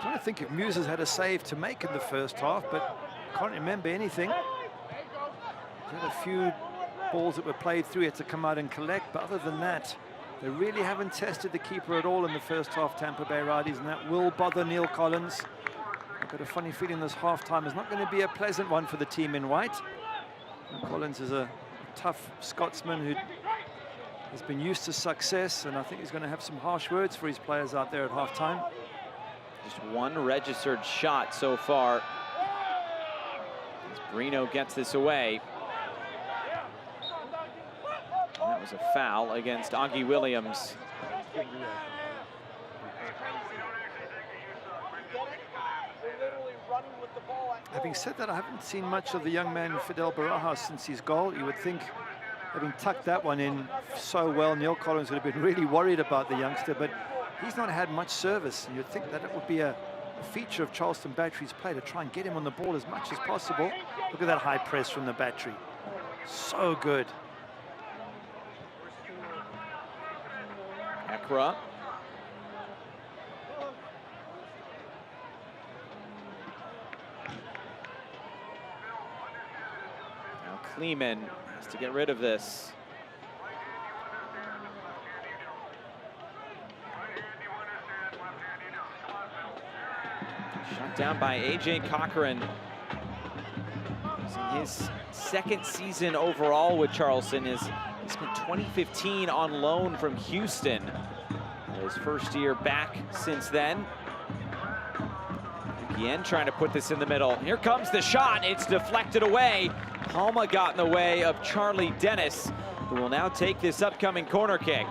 [SPEAKER 7] trying to think if Muse has had a save to make in the first half, but can't remember anything. He had a few balls that were played through, he had to come out and collect, but other than that, they really haven't tested the keeper at all in the first half, Tampa Bay Rowdies, and that will bother Neil Collins. I've got a funny feeling this half-time is not going to be a pleasant one for the team in white. And Collins is a tough Scotsman who has been used to success, and I think he's going to have some harsh words for his players out there at half-time.
[SPEAKER 6] Just one registered shot so far. As Brino gets this away. That was a foul against Augie Williams.
[SPEAKER 7] Having said that, I haven't seen much of the young man Fidel Barajas since his goal. You would think, having tucked that one in so well, Neil Collins would have been really worried about the youngster, but he's not had much service. And you'd think that it would be a feature of Charleston Battery's play to try and get him on the ball as much as possible. Look at that high press from the Battery. So good.
[SPEAKER 6] Ekra. Now Kleeman has to get rid of this. Shut down by A.J. Cochran. In his second season overall with Charleston, he spent 2015 on loan from Houston. His first year back since then. Again, trying to put this in the middle. Here comes the shot. It's deflected away. Palma got in the way of Charlie Dennis, who will now take this upcoming corner kick.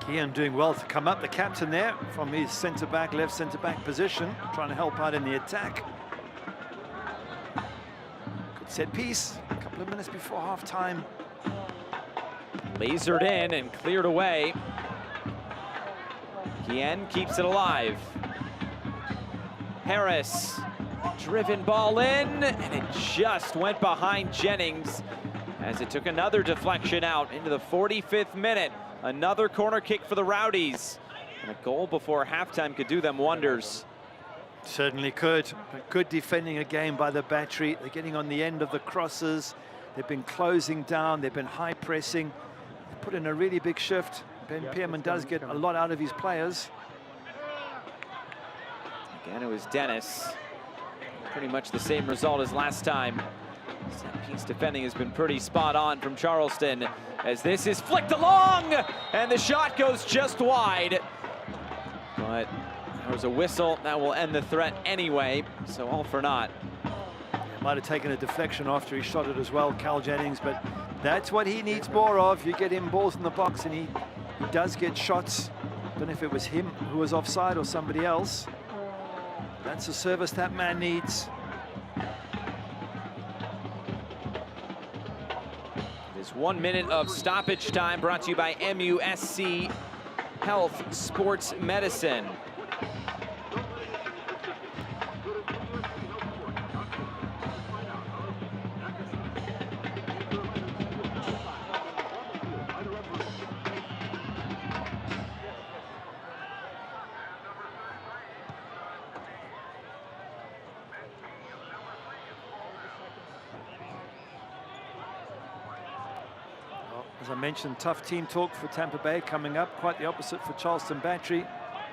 [SPEAKER 7] Kian doing well to come up, the captain there, from his centre-back, left centre-back position, trying to help out in the attack. Good set piece, a couple of minutes before half-time.
[SPEAKER 6] Lasered in and cleared away. Kian keeps it alive. Harris, driven ball in, and it just went behind Jennings as it took another deflection out into the 45th minute. Another corner kick for the Rowdies. And a goal before halftime could do them wonders.
[SPEAKER 7] Certainly could. But good defending again by the Battery. They're getting on the end of the crosses. They've been closing down. They've been high pressing. They put in a really big shift. Ben Pearman does get a lot out of his players.
[SPEAKER 6] Again, it was Dennis. Pretty much the same result as last time. Set piece defending has been pretty spot on from Charleston as this is flicked along and the shot goes just wide. But there was a whistle that will end the threat anyway, so all for naught.
[SPEAKER 7] Might have taken a deflection after he shot it as well, Cal Jennings, but that's what he needs more of. You get him balls in the box and he does get shots. Don't know if it was him who was offside or somebody else. That's the service that man needs.
[SPEAKER 6] This 1 minute of stoppage time brought to you by MUSC Health Sports Medicine.
[SPEAKER 7] As I mentioned, tough team talk for Tampa Bay coming up. Quite the opposite for Charleston Battery.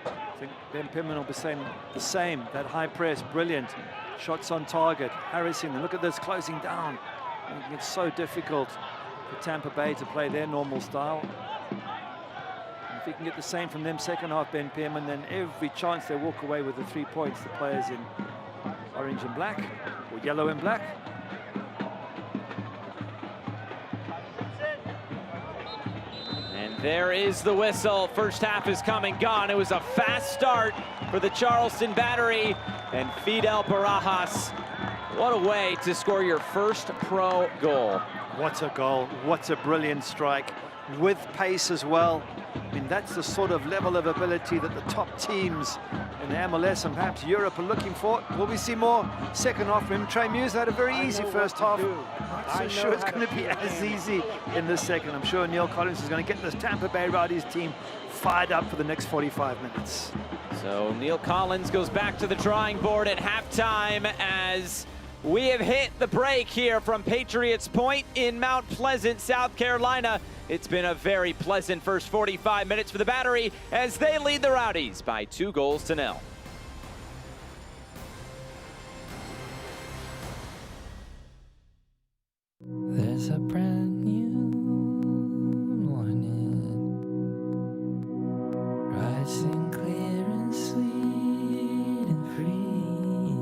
[SPEAKER 7] I think Ben Pimman will be saying the same. That high press, brilliant. Shots on target, harassing them. Look at this, closing down. It's so difficult for Tampa Bay to play their normal style. And if you can get the same from them second half, Ben Pimman, then every chance they walk away with the 3 points, the players in orange and black, or yellow and black.
[SPEAKER 6] There is the whistle. First half is come and gone. It was a fast start for the Charleston Battery. And Fidel Barajas, what a way to score your first pro goal.
[SPEAKER 7] What a goal. What a brilliant strike. With pace as well. I mean, that's the sort of level of ability that the top teams in the MLS and perhaps Europe are looking for. Will we see more second half from him? Trey Muse had a very easy first half. Not so sure it's going to be as easy in the second. I'm sure Neil Collins is going to get this Tampa Bay Rowdies team fired up for the next 45 minutes.
[SPEAKER 6] So Neil Collins goes back to the drawing board at halftime as we have hit the break here from Patriots Point in Mount Pleasant, South Carolina. It's been a very pleasant first 45 minutes for the Battery as they lead the Rowdies by 2-0.
[SPEAKER 8] There's a brand new morning, rising clear and sweet and free.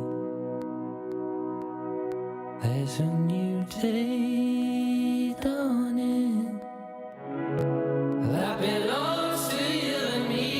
[SPEAKER 8] There's a new day dawning that belongs to you and me.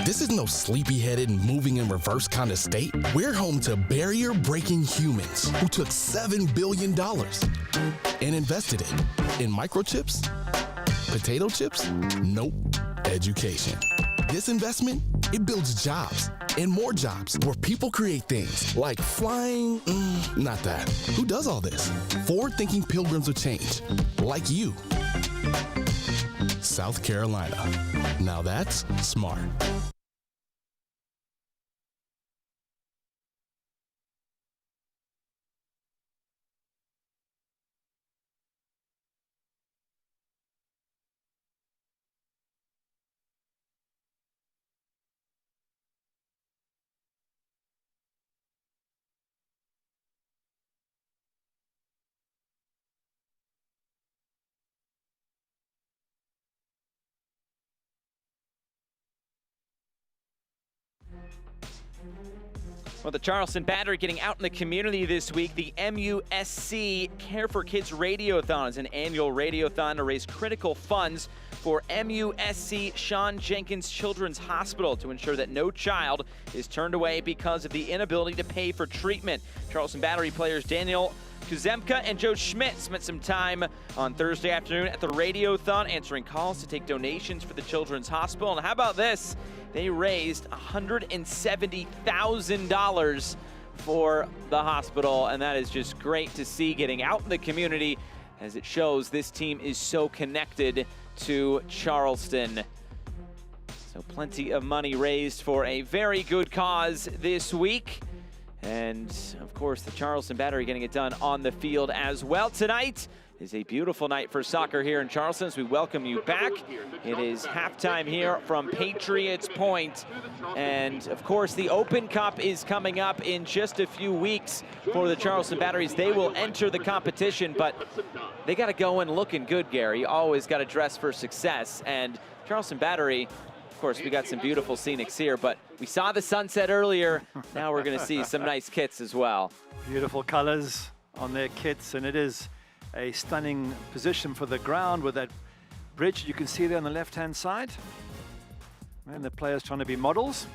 [SPEAKER 9] This is no sleepy-headed, moving in reverse kind of state. We're home to barrier-breaking humans who took $7 billion and invested it in microchips, potato chips, nope, education. This investment, it builds jobs and more jobs where people create things like flying, not that. Who does all this? Forward-thinking pilgrims of change, like you. South Carolina. Now that's smart.
[SPEAKER 6] Well, the Charleston Battery getting out in the community this week. The MUSC Care for Kids Radiothon is an annual radiothon to raise critical funds for MUSC Sean Jenkins Children's Hospital to ensure that no child is turned away because of the inability to pay for treatment. Charleston Battery players Daniel Kuzemka and Joe Schmidt spent some time on Thursday afternoon at the Radiothon answering calls to take donations for the Children's Hospital. And how about this? They raised $170,000 for the hospital, and that is just great to see getting out in the community as it shows this team is so connected to Charleston. So plenty of money raised for a very good cause this week. And of course, the Charleston Battery getting it done on the field as well. Tonight is a beautiful night for soccer here in Charleston as we welcome you back. It is halftime here from Patriots Point. And of course, the Open Cup is coming up in just a few weeks for the Charleston Batteries. They will enter the competition, but they got to go in looking good, Gary. You always got to dress for success. And Charleston Battery, of course, we got some beautiful scenics here, but we saw the sunset earlier. Now we're going to see some nice kits as well.
[SPEAKER 7] Beautiful colors on their kits, and it is a stunning position for the ground with that bridge you can see there on the left-hand side. And the players trying to be models.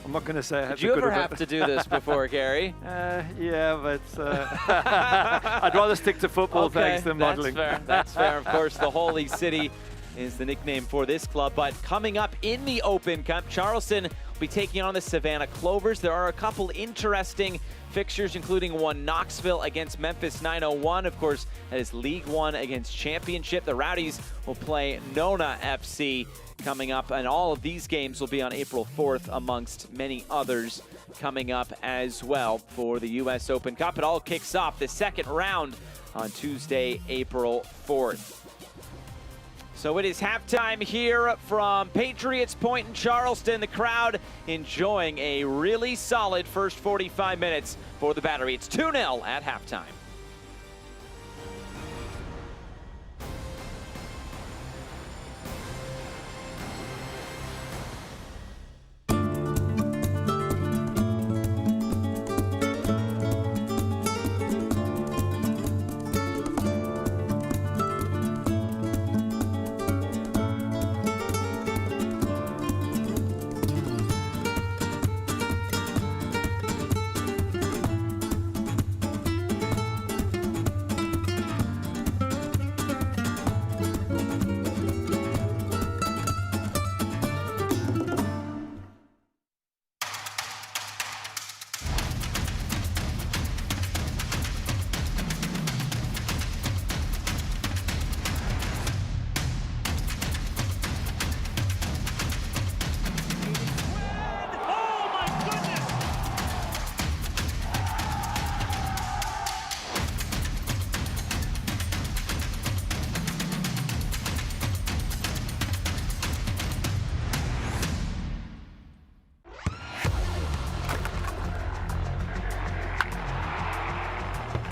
[SPEAKER 7] I'm not going to say I have
[SPEAKER 6] Did you ever have to do this before, Gary?
[SPEAKER 7] Yeah, but I'd rather stick to football, thanks, than modeling.
[SPEAKER 6] That's fair. That's fair. Of course, the Holy City is the nickname for this club. But coming up in the Open Cup, Charleston will be taking on the Savannah Clovers. There are a couple interesting fixtures, including one Knoxville against Memphis 901. Of course, that is League One against Championship. The Rowdies will play Nona FC coming up, and all of these games will be on April 4th, amongst many others coming up as well for the U.S. Open Cup. It all kicks off the second round on Tuesday, April 4th. So it is halftime here from Patriots Point in Charleston. The crowd enjoying a really solid first 45 minutes for the Battery. It's 2-0 at halftime.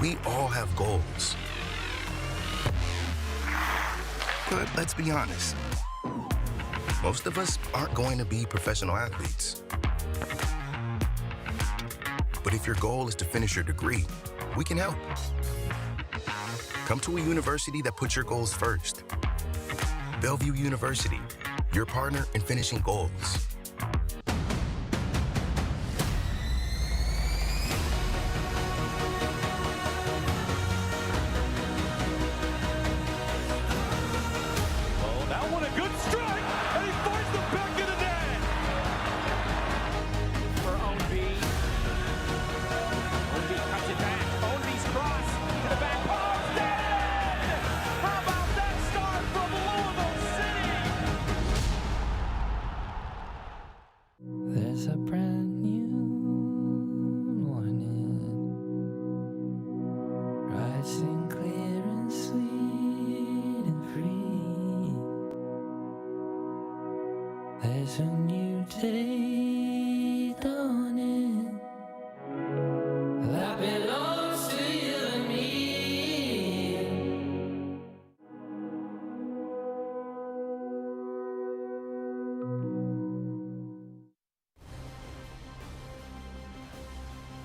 [SPEAKER 10] We all have goals. But let's be honest, most of us aren't going to be professional athletes. But if your goal is to finish your degree, we can help. Come to a university that puts your goals first. Bellevue University, your partner in finishing goals.
[SPEAKER 8] There's a brand new morning, rising clear and sweet and free. There's a new day dawning that belongs to you and me.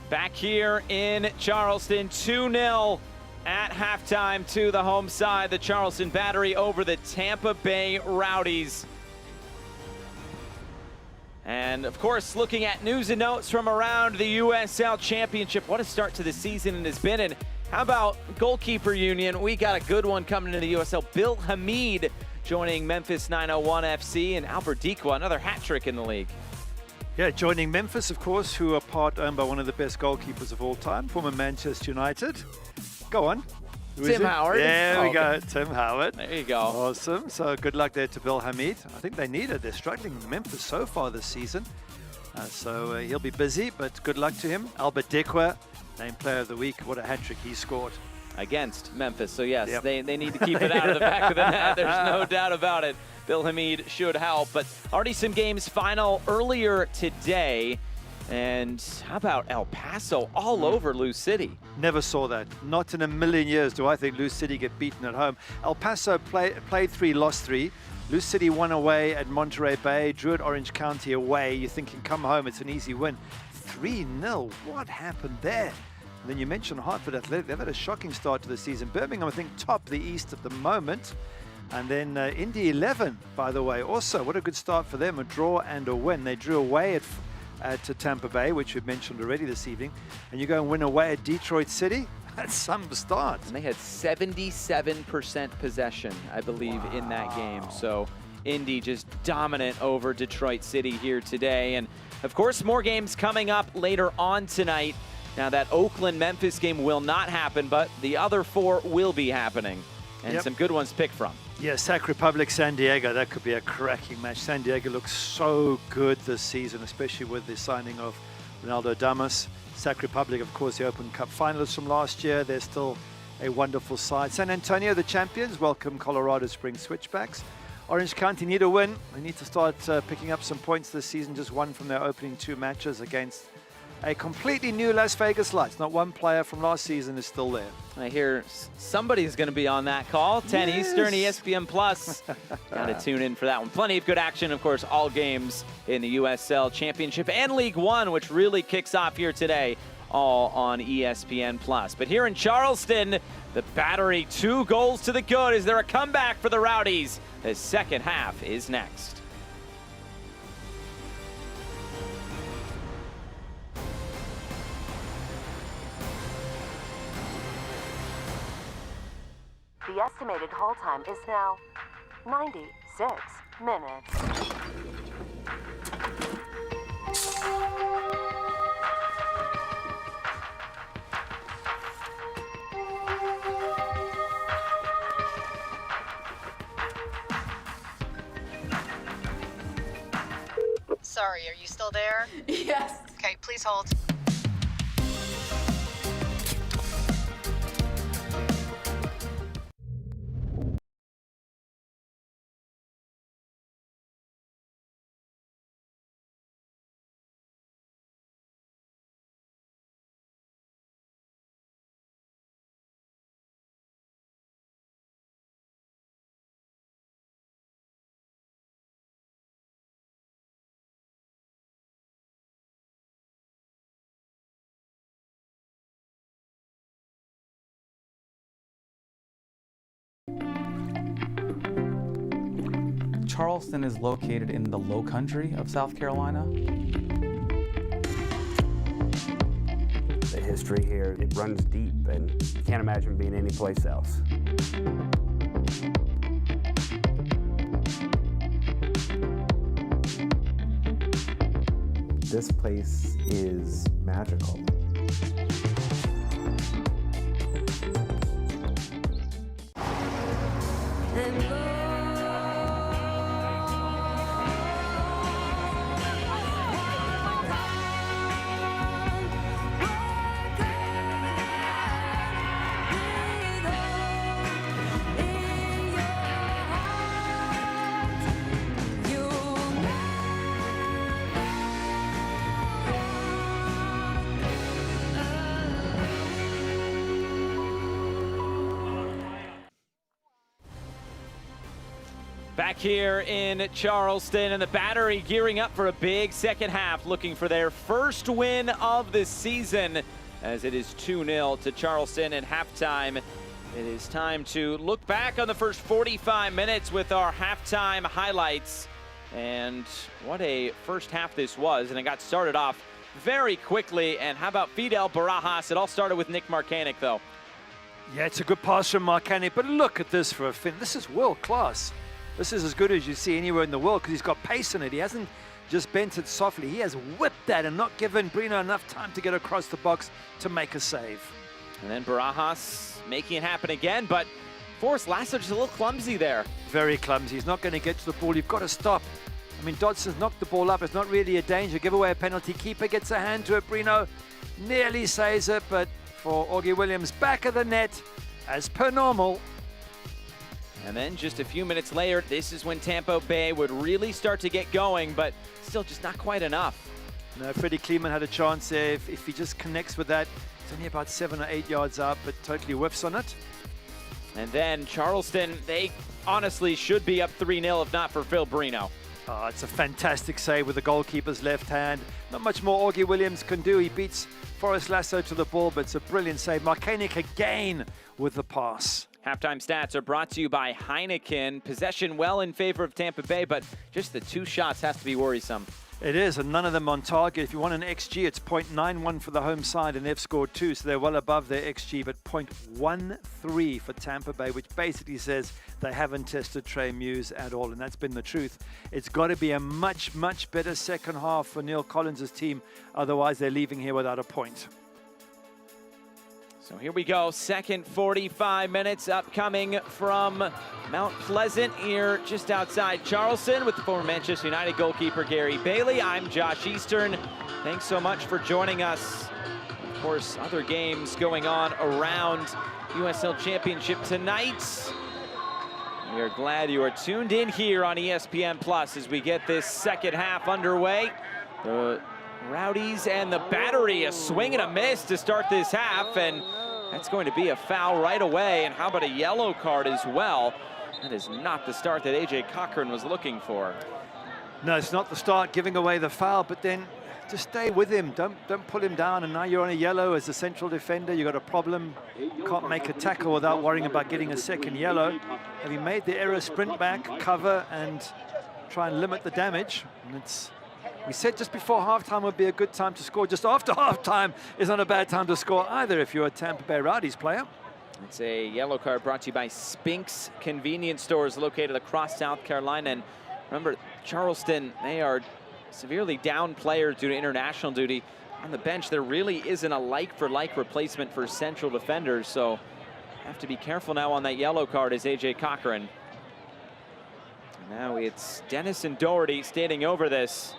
[SPEAKER 6] Back here in Charleston, 2-0 at halftime to the home side. The Charleston Battery over the Tampa Bay Rowdies. And of course, looking at news and notes from around the USL Championship. What a start to the season it has been. And how about goalkeeper union? We got a good one coming into the USL. Bill Hamid joining Memphis 901 FC, and Albert Dikwa, another hat trick in the league.
[SPEAKER 7] Yeah, joining Memphis, of course, who are part owned by one of the best goalkeepers of all time, former Manchester United. Go on.
[SPEAKER 6] Tim Howard.
[SPEAKER 7] There we go, Tim Howard.
[SPEAKER 6] There you go.
[SPEAKER 7] Awesome. So good luck there to Bill Hamid. I think they need it. They're struggling in Memphis so far this season. So he'll be busy, but good luck to him. Albert Dikwa, named Player of the Week. What a hat-trick he scored.
[SPEAKER 6] Against Memphis. So yes,
[SPEAKER 7] Yep.
[SPEAKER 6] they need to keep it out of the back of the net. There's no doubt about it. Bill Hamid should help. But already some games final earlier today. And how about El Paso all over Lou City?
[SPEAKER 7] Never saw that. Not in a million years do I think Lou City get beaten at home. El Paso played 3, lost 3. Lou City won away at Monterey Bay, drew at Orange County away. You're thinking, come home, it's an easy win. 3-0, what happened there? And then you mentioned Hartford Athletic. They've had a shocking start to the season. Birmingham, I think, top the East at the moment. And then Indy 11, by the way, also, what a good start for them, a draw and a win. They drew away at at Tampa Bay, which we've mentioned already this evening, and you go and win away at Detroit City. That's some start.
[SPEAKER 6] And they had 77% possession, I believe, in that game. So Indy just dominant over Detroit City here today. And of course, more games coming up later on tonight. Now that Oakland-Memphis game will not happen, but the other 4 will be happening. And some good ones to pick from.
[SPEAKER 7] Yeah, Sac Republic, San Diego, that could be a cracking match. San Diego looks so good this season, especially with the signing of Ronaldo Damas. Sac Republic, of course, the Open Cup finalists from last year. They're still a wonderful side. San Antonio, the champions, welcome Colorado Spring Switchbacks. Orange County need a win. They need to start picking up some points this season, just one from their opening 2 matches against a completely new Las Vegas Lights. Not one player from last season is still there.
[SPEAKER 6] I hear somebody's going to be on that call. 10 Eastern, ESPN Plus. Got to tune in for that one. Plenty of good action, of course, all games in the USL Championship and League One, which really kicks off here today, all on ESPN Plus. But here in Charleston, the Battery 2 goals to the good. Is there a comeback for the Rowdies? The second half is next.
[SPEAKER 11] The estimated hold time is now 96 minutes.
[SPEAKER 12] Sorry, are you still there?
[SPEAKER 11] Yes.
[SPEAKER 12] Okay, please hold.
[SPEAKER 13] Charleston is located in the low country of South Carolina.
[SPEAKER 14] The history here, it runs deep, and you can't imagine being anyplace else. This place is magical.
[SPEAKER 6] Back here in Charleston, and the Battery gearing up for a big second half, looking for their first win of the season, as it is 2-0 to Charleston at halftime. It is time to look back on the first 45 minutes with our halftime highlights. And what a first half this was, and it got started off very quickly. And how about Fidel Barajas? It all started with Nick Marcanic, though.
[SPEAKER 7] Yeah, it's a good pass from Marcanic, but look at this for a fin. This is world class. This is as good as you see anywhere in the world because he's got pace in it. He hasn't just bent it softly. He has whipped that and not given Brino enough time to get across the box to make a save.
[SPEAKER 6] And then Barajas making it happen again, but Forrest Lasso just a little clumsy there.
[SPEAKER 7] Very clumsy. He's not going to get to the ball. You've got to stop. I mean, Dodson's knocked the ball up. It's not really a danger. Give away a penalty. Keeper gets a hand to it. Brino nearly saves it, but for Augie Williams, back of the net, as per normal.
[SPEAKER 6] And then just a few minutes later, this is when Tampa Bay would really start to get going, but still just not quite enough.
[SPEAKER 7] No, Freddie Kleeman had a chance there. If he just connects with that, it's only about 7 or 8 yards up, but totally whiffs on it.
[SPEAKER 6] And then Charleston, they honestly should be up 3-0 if not for Phil Brino.
[SPEAKER 7] Oh, it's a fantastic save with the goalkeeper's left hand. Not much more Augie Williams can do. He beats Forrest Lasso to the ball, but it's a brilliant save. Marcanic again with the pass.
[SPEAKER 6] Halftime stats are brought to you by Heineken. Possession well in favor of Tampa Bay, but just the 2 shots has to be worrisome.
[SPEAKER 7] It is, and none of them on target. If you want an XG, it's 0.91 for the home side, and they've scored 2, so they're well above their XG, but 0.13 for Tampa Bay, which basically says they haven't tested Trey Muse at all, and that's been the truth. It's got to be a much, much better second half for Neil Collins' team, otherwise they're leaving here without a point.
[SPEAKER 6] So here we go, second 45 minutes upcoming from Mount Pleasant here just outside Charleston with the former Manchester United goalkeeper Gary Bailey. I'm Josh Eastern. Thanks so much for joining us. Of course, other games going on around USL Championship tonight. We are glad you are tuned in here on ESPN Plus as we get this second half underway. The Rowdies and the Battery, a swing and a miss to start this half, and that's going to be a foul right away. And how about a yellow card as well? That is not the start that AJ Cochran was looking for.
[SPEAKER 7] No, it's not the start, giving away the foul, but then just stay with him. Don't pull him down, and now you're on a yellow as a central defender. You've got a problem. You can't make a tackle without worrying about getting a second yellow. Have you made the error, sprint back, cover, and try and limit the damage? And it's... We said just before halftime would be a good time to score. Just after halftime is not a bad time to score either if you're a Tampa Bay Rowdies player.
[SPEAKER 6] It's a yellow card brought to you by Spink's Convenience Stores located across South Carolina. And remember, Charleston, they are severely down players due to international duty. On the bench, there really isn't a like-for-like replacement for central defenders, so have to be careful now on that yellow card as AJ Cochran. Now it's Dennis and Doherty standing over this.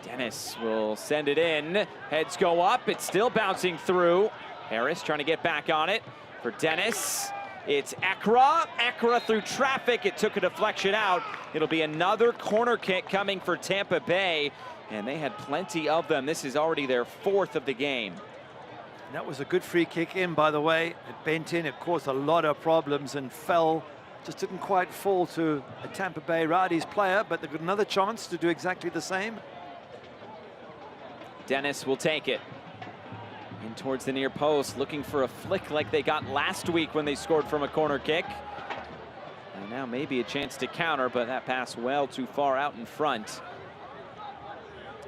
[SPEAKER 6] Dennis will send it in. Heads go up. It's still bouncing through. Harris trying to get back on it for Dennis. It's Ekra. Ekra through traffic. It took a deflection out. It'll be another corner kick coming for Tampa Bay, and they had plenty of them. This is already their 4th of the game.
[SPEAKER 7] That was a good free kick in, by the way. It bent in. It caused a lot of problems and fell. Just didn't quite fall to a Tampa Bay Rowdies player, but they've got another chance to do exactly the same.
[SPEAKER 6] Dennis will take it in towards the near post, looking for a flick like they got last week when they scored from a corner kick. And now maybe a chance to counter, but that pass well too far out in front.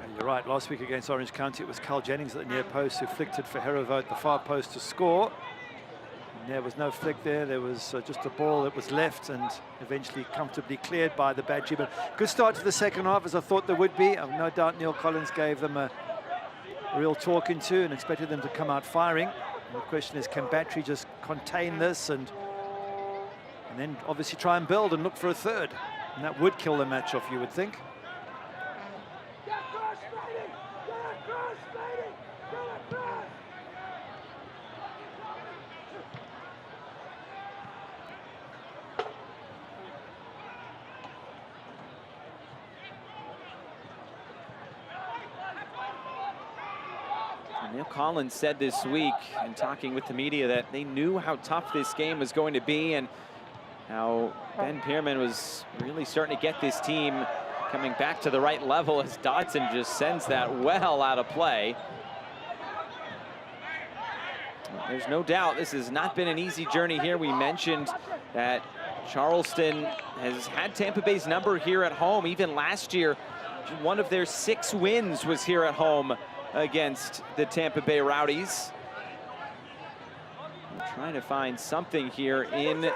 [SPEAKER 7] And you're right, last week against Orange County, it was Carl Jennings at the near post who flicked it for Heravo at the far post to score. And there was no flick there. There was just a ball that was left and eventually comfortably cleared by the Badger. But good start to the second half, as I thought there would be. I've no doubt Neil Collins gave them a real talking to and expected them to come out firing. And the question is, can Battery just contain this and then obviously try and build and look for a third? And that would kill the match off, you would think.
[SPEAKER 6] Neil Collins said this week in talking with the media that they knew how tough this game was going to be and how Ben Pierman was really starting to get this team coming back to the right level as Dodson just sends that well out of play. There's no doubt this has not been an easy journey here. We mentioned that Charleston has had Tampa Bay's number here at home. Even last year, one of their 6 wins was here at home against the Tampa Bay Rowdies. I'm trying to find something here in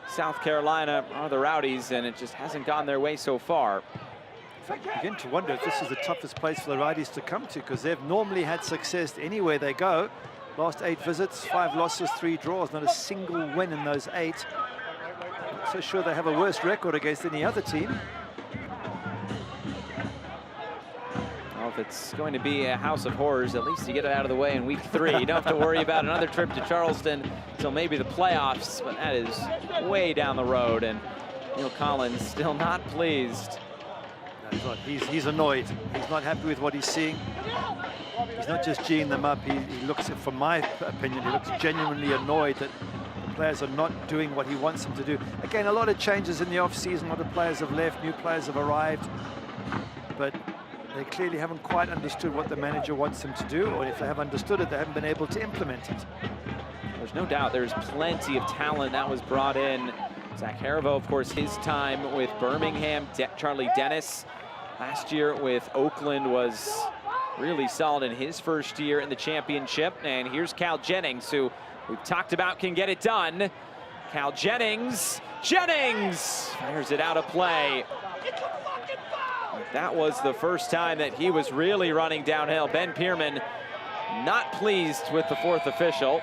[SPEAKER 6] South Carolina are the Rowdies, and it just hasn't gone their way so far.
[SPEAKER 7] In fact, you begin to wonder if this is the toughest place for the Rowdies to come to, because they've normally had success anywhere they go. Last 8 visits, 5 losses, 3 draws, not a single win in those 8. Not so sure they have a worse record against any other team.
[SPEAKER 6] If it's going to be a house of horrors, at least you get it out of the way in week 3. You don't have to worry about another trip to Charleston until maybe the playoffs, but that is way down the road, and Neil Collins still not pleased.
[SPEAKER 7] No, he's not. He's annoyed. He's not happy with what he's seeing. He's not just G'ing them up. He looks, from my opinion, he looks genuinely annoyed that the players are not doing what he wants them to do. Again, a lot of changes in the off-season. A lot of players have left. New players have arrived. But they clearly haven't quite understood what the manager wants them to do, or if they have understood it, they haven't been able to implement it.
[SPEAKER 6] There's no doubt there's plenty of talent that was brought in. Zach Heravo, of course, his time with Birmingham, Charlie Dennis, Last year with Oakland was really solid in his first year in the championship. And here's Cal Jennings, who we've talked about can get it done. Cal Jennings fires it out of play. That was the first time that he was really running downhill. Ben Pierman not pleased with the fourth official.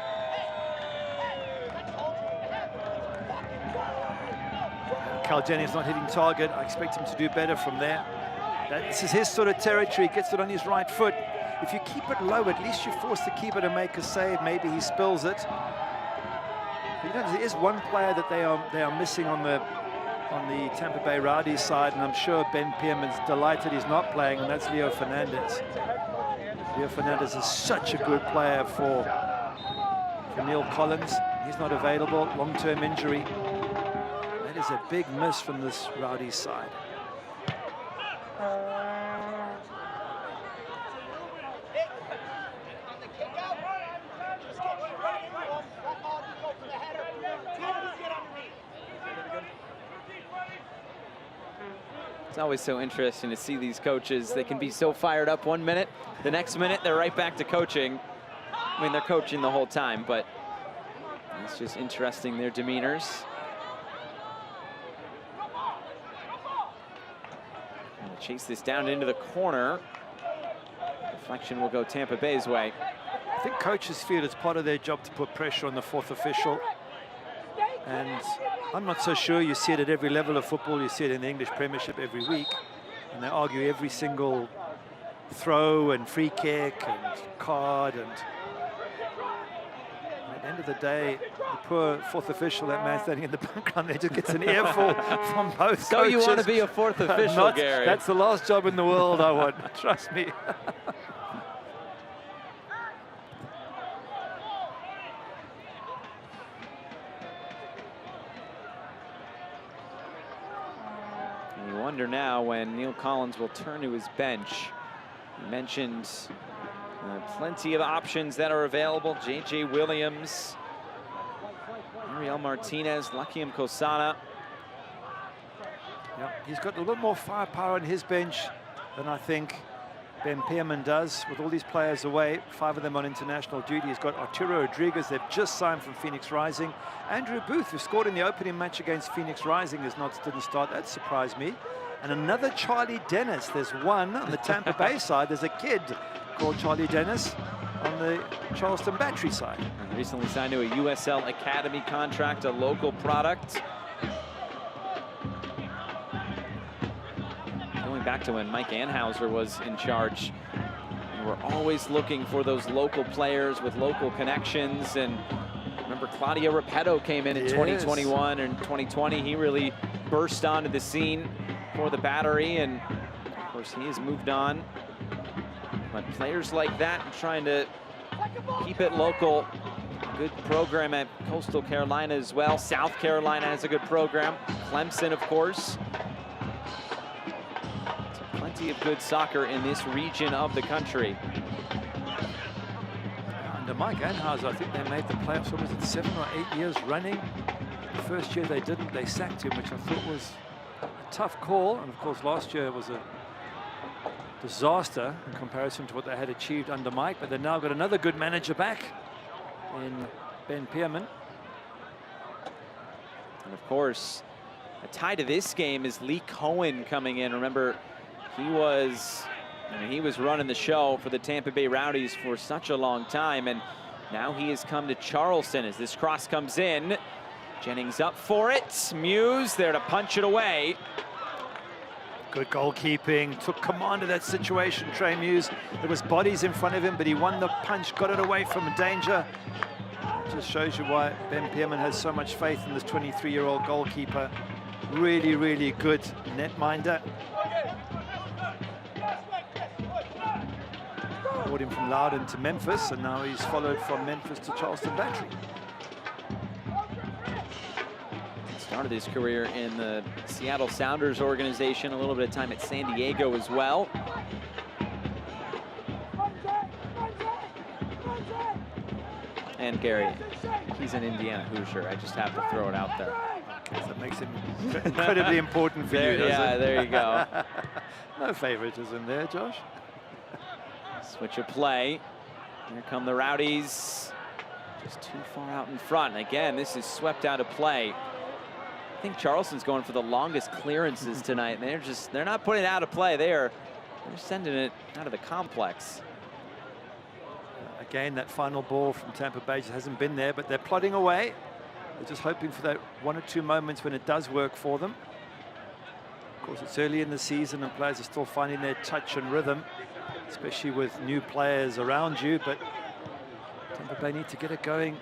[SPEAKER 7] Cal Jennings not hitting target. I expect him to do better from there. This is his sort of territory. Gets it on his right foot. If you keep it low, at least you're forced to keep it and make a save. Maybe he spills it. But, you know, there is one player that they are missing on the Tampa Bay Rowdies side, and I'm sure Ben Pierman's delighted he's not playing, and that's Leo Fernandez. Leo Fernandez is such a good player for Neil Collins. He's not available, long-term injury. That is a big miss from this Rowdies side.
[SPEAKER 6] It's always so interesting to see these coaches. They can be so fired up one minute, the next minute they're right back to coaching. I mean, they're coaching the whole time, but it's just interesting, their demeanors. Gonna chase this down into the corner. Deflection will go Tampa Bay's way.
[SPEAKER 7] I think coaches feel it's part of their job to put pressure on the fourth official. And I'm not so sure you see it at every level of football. You see it in the English Premiership every week. And they argue every single throw and free kick and card. And at the end of the day, the poor fourth official, that man standing in the background there, just gets an earful from both
[SPEAKER 6] So
[SPEAKER 7] coaches.
[SPEAKER 6] you want to be a fourth official, Gary?
[SPEAKER 7] That's the last job in the world I want, trust me.
[SPEAKER 6] You wonder now when Neil Collins will turn to his bench. You mentioned plenty of options that are available. J.J. Williams, Ariel Martinez, Lakiem Kosana.
[SPEAKER 7] Yeah, he's got a little more firepower on his bench than I think Ben Pierman does. With all these players away, 5 of them on international duty. He's got Arturo Rodriguez, they've just signed from Phoenix Rising. Andrew Booth, who scored in the opening match against Phoenix Rising, didn't start. That surprised me. And another Charlie Dennis. There's one on the Tampa Bay side. There's a kid called Charlie Dennis on the Charleston Battery side.
[SPEAKER 6] And recently signed to a USL Academy contract, a local product. Going back to when Mike Anhauser was in charge, we were always looking for those local players with local connections. And remember, Claudio Repetto came in 2021 and 2020. He really burst onto the scene for the Battery, and of course he has moved on. But players like that, trying to keep it local. Good program at Coastal Carolina as well. South Carolina has a good program. Clemson, of course. So plenty of good soccer in this region of the country.
[SPEAKER 7] Under Mike Anhauser, I think they made the playoffs, what was it, 7 or 8 years running. The first year they didn't, they sacked him, which I thought was a tough call. And of course, last year was a disaster in comparison to what they had achieved under Mike. But they've now got another good manager back in Ben Pierman.
[SPEAKER 6] And of course, a tie to this game is Lee Cohen coming in. Remember, he was running the show for the Tampa Bay Rowdies for such a long time, and now he has come to Charleston as this cross comes in. Jennings up for it. Muse there to punch it away.
[SPEAKER 7] Good goalkeeping, took command of that situation, Trey Muse. There was bodies in front of him, but he won the punch, got it away from danger. Just shows you why Ben Pierman has so much faith in this 23-year-old goalkeeper. Really, really good netminder. Brought him from Loudon to Memphis, and now he's followed from Memphis to Charleston Battery.
[SPEAKER 6] Started his career in the Seattle Sounders organization, a little bit of time at San Diego as well. And Gary, he's an Indiana Hoosier. I just have to throw it out there.
[SPEAKER 7] That makes it incredibly important for you, doesn't
[SPEAKER 6] yeah,
[SPEAKER 7] it?
[SPEAKER 6] there you go.
[SPEAKER 7] No favoritism there, Josh.
[SPEAKER 6] Switch of play. Here come the Rowdies. Just too far out in front. Again, this is swept out of play. I think Charleston's going for the longest clearances tonight. And they're not putting it out of play. They're sending it out of the complex.
[SPEAKER 7] Again, that final ball from Tampa Bay just hasn't been there, but they're plodding away. They're just hoping for that 1 or 2 moments when it does work for them. Of course, it's early in the season and players are still finding their touch and rhythm, especially with new players around you. But Tampa Bay need to get it going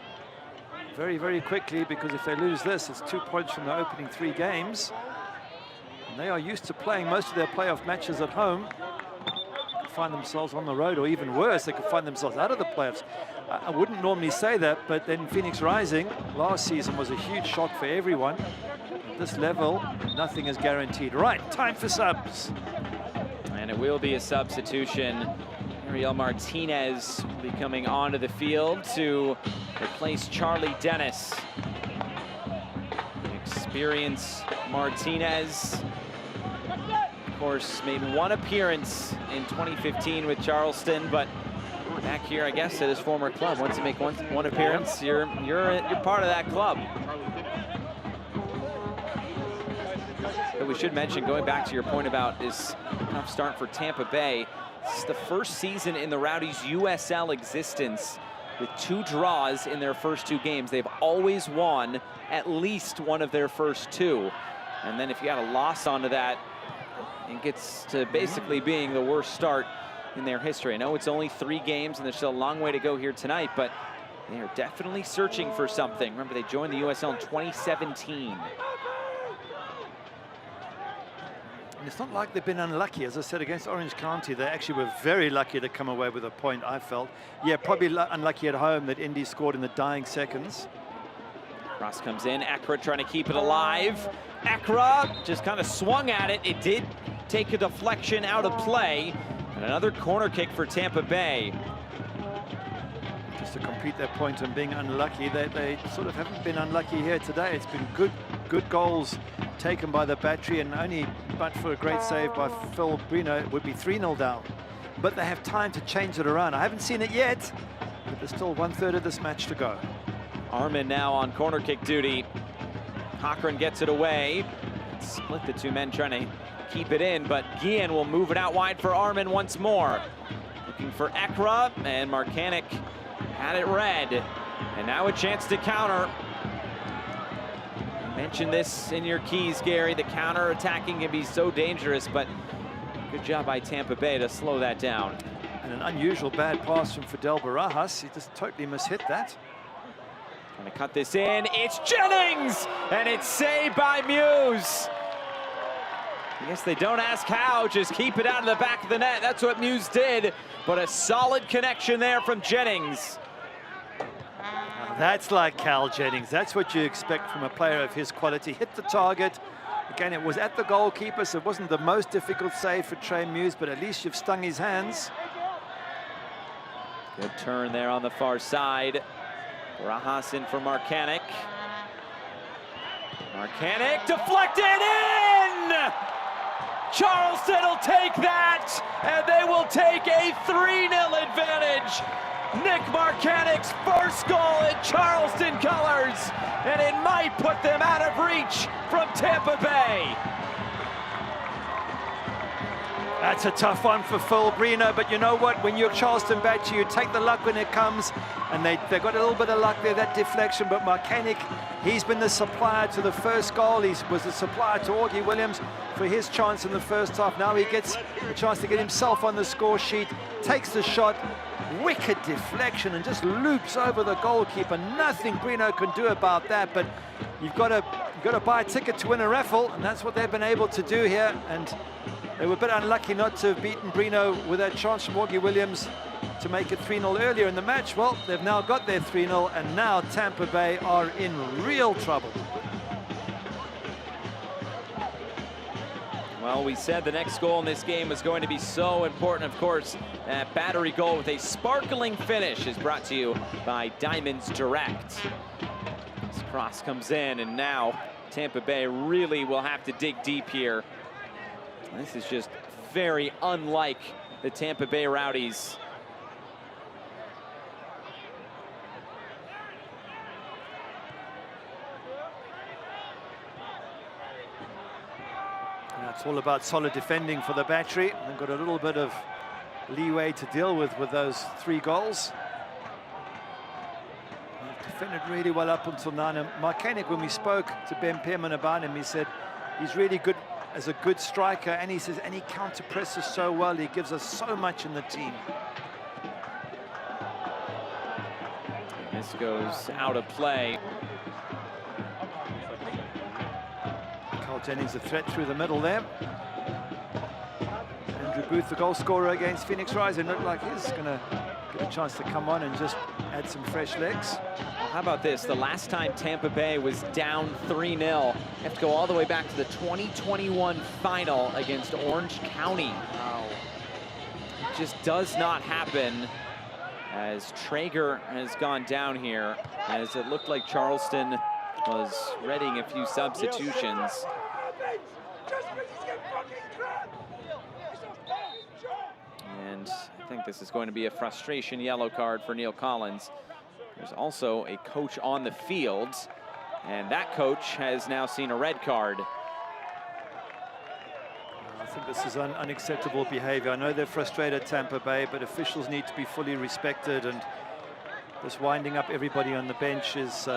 [SPEAKER 7] very, very quickly, because if they lose this, it's 2 points from the opening 3 games. And they are used to playing most of their playoff matches at home. They could find themselves on the road, or even worse, they could find themselves out of the playoffs. I wouldn't normally say that, but then Phoenix Rising last season was a huge shock for everyone. At this level, nothing is guaranteed. Right, time for subs.
[SPEAKER 6] And it will be a substitution. Ariel Martinez will be coming onto the field to replace Charlie Dennis. Experience Martinez. Of course, made 1 appearance in 2015 with Charleston, but back here, I guess, at his former club. Once you make one appearance, you're part of that club. But we should mention, going back to your point about this tough start for Tampa Bay, this is the first season in the Rowdies' USL existence with 2 draws in their first 2 games. They've always won at least one of their first 2. And then if you add a loss onto that, it gets to basically being the worst start in their history. I know it's only 3 games and there's still a long way to go here tonight, but they are definitely searching for something. Remember, they joined the USL in 2017.
[SPEAKER 7] And it's not like they've been unlucky. As I said, against Orange County, they actually were very lucky to come away with a point, I felt. Yeah, probably unlucky at home that Indy scored in the dying seconds.
[SPEAKER 6] Cross comes in, Ekra trying to keep it alive. Ekra just kind of swung at it. It did take a deflection out of play. And another corner kick for Tampa Bay.
[SPEAKER 7] Just to complete their point on being unlucky, they sort of haven't been unlucky here today. It's been good goals taken by the battery, and only but for a great save by Phil Brino, it would be 3-0 down. But they have time to change it around. I haven't seen it yet, but there's still 1/3 of this match to go.
[SPEAKER 6] Armin now on corner kick duty. Cochran gets it away. Split the 2 men trying to keep it in, but Guillen will move it out wide for Armin once more. Looking for Ekra, and Marcanic had it read. And now a chance to counter. You mentioned this in your keys, Gary. The counter-attacking can be so dangerous, but good job by Tampa Bay to slow that down.
[SPEAKER 7] And an unusual bad pass from Fidel Barajas. He just totally mishit that.
[SPEAKER 6] Trying to cut this in. It's Jennings! And it's saved by Muse. I guess they don't ask how, just keep it out of the back of the net. That's what Muse did, but a solid connection there from Jennings.
[SPEAKER 7] That's like Cal Jennings. That's what you expect from a player of his quality. Hit the target. Again, it was at the goalkeeper, so it wasn't the most difficult save for Trey Muse, but at least you've stung his hands.
[SPEAKER 6] Good turn there on the far side. Barajas in for Marcanic. Marcanic deflected in! Charleston will take that, and they will take a 3-0 advantage. Nick Marcanic's first goal in Charleston colors, and it might put them out of reach from Tampa Bay.
[SPEAKER 7] That's a tough one for Phil Brino, but you know what? When you're Charleston battery, you take the luck when it comes, and they got a little bit of luck there, that deflection, but Marcanic, he's been the supplier to the first goal. He was the supplier to Augie Williams for his chance in the first half. Now he gets a chance to get himself on the score sheet, takes the shot, wicked deflection, and just loops over the goalkeeper. Nothing Brino can do about that, but you've got to buy a ticket to win a raffle, and that's what they've been able to do here. And they were a bit unlucky not to have beaten Brino with that chance from Augie Williams to make it 3-0 earlier in the match. Well, they've now got their 3-0, and now Tampa Bay are in real trouble.
[SPEAKER 6] Well, we said the next goal in this game was going to be so important. Of course, that battery goal with a sparkling finish is brought to you by Diamonds Direct. This cross comes in, and now Tampa Bay really will have to dig deep here. This is just very unlike the Tampa Bay Rowdies.
[SPEAKER 7] And it's all about solid defending for the Battery. They've got a little bit of leeway to deal with those 3 goals. They've defended really well up until now. And Mark Koenig, when we spoke to Ben Pearman about him, he said he's really good as a good striker, and he says, and he counter presses so well, he gives us so much in the team.
[SPEAKER 6] This goes out of play.
[SPEAKER 7] Carl Jennings a threat through the middle there. Andrew Booth, the goal scorer against Phoenix Rising, looked like he's going to get a chance to come on and just add some fresh legs.
[SPEAKER 6] How about this? The last time Tampa Bay was down 3-0, you have to go all the way back to the 2021 final against Orange County. Wow. It just does not happen, as Traeger has gone down here, as it looked like Charleston was readying a few substitutions. And I think this is going to be a frustration yellow card for Neil Collins. There's also a coach on the field, and that coach has now seen a red card.
[SPEAKER 7] I think this is unacceptable behavior. I know they're frustrated, Tampa Bay, but officials need to be fully respected, and this winding up everybody on the bench is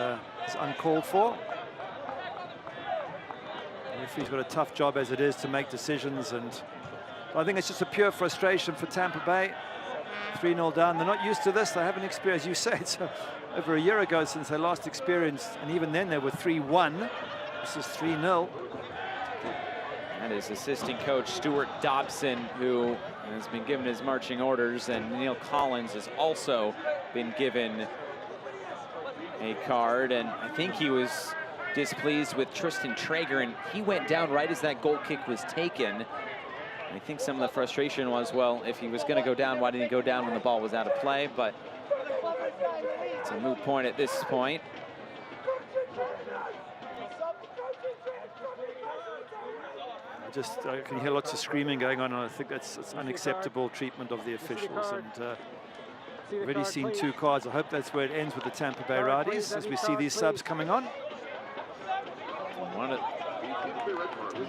[SPEAKER 7] uncalled for. The referee's got a tough job as it is to make decisions, and I think it's just a pure frustration for Tampa Bay. 3-0 down. They're not used to this. They haven't experienced, you say, it's over a year ago since they last experienced, and even then they were 3-1. This is 3-0.
[SPEAKER 6] That is assistant coach Stuart Dobson, who has been given his marching orders, and Neil Collins has also been given a card, and I think he was displeased with Tristan Traeger, and he went down right as that goal kick was taken. I think some of the frustration was, well, if he was going to go down, why didn't he go down when the ball was out of play? But it's a moot point at this point.
[SPEAKER 7] I can hear lots of screaming going on, and I think it's unacceptable treatment of the officials. And already seen 2 cards. I hope that's where it ends with the Tampa Bay Rowdies as we see these subs coming on.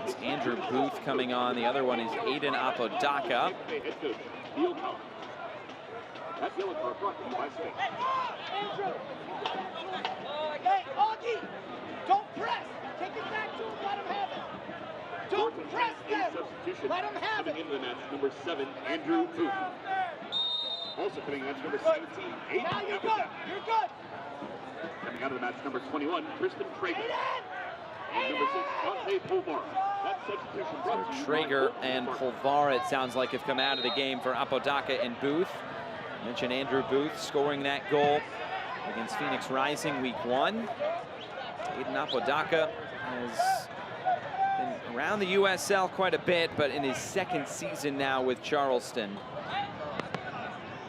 [SPEAKER 6] It's Andrew Booth coming on. The other one is Aiden Apodaca.
[SPEAKER 5] Don't press. Take it back to him. Let him have it. Don't press them. Let him have it.
[SPEAKER 15] Into the match, number 7, Andrew Booth. Also coming in, number 17, Aiden.
[SPEAKER 5] Now you're good. You're good.
[SPEAKER 15] Coming out of the match, number 21, Tristan Traeger. And number 6, Dante Pulvar. That substitution brought to you.
[SPEAKER 6] Traeger and Pulvar, it sounds like, have come out of the game for Apodaca and Booth. I mentioned Andrew Booth scoring that goal against Phoenix Rising week 1. Aiden Apodaca has been around the USL quite a bit, but in his 2nd season now with Charleston.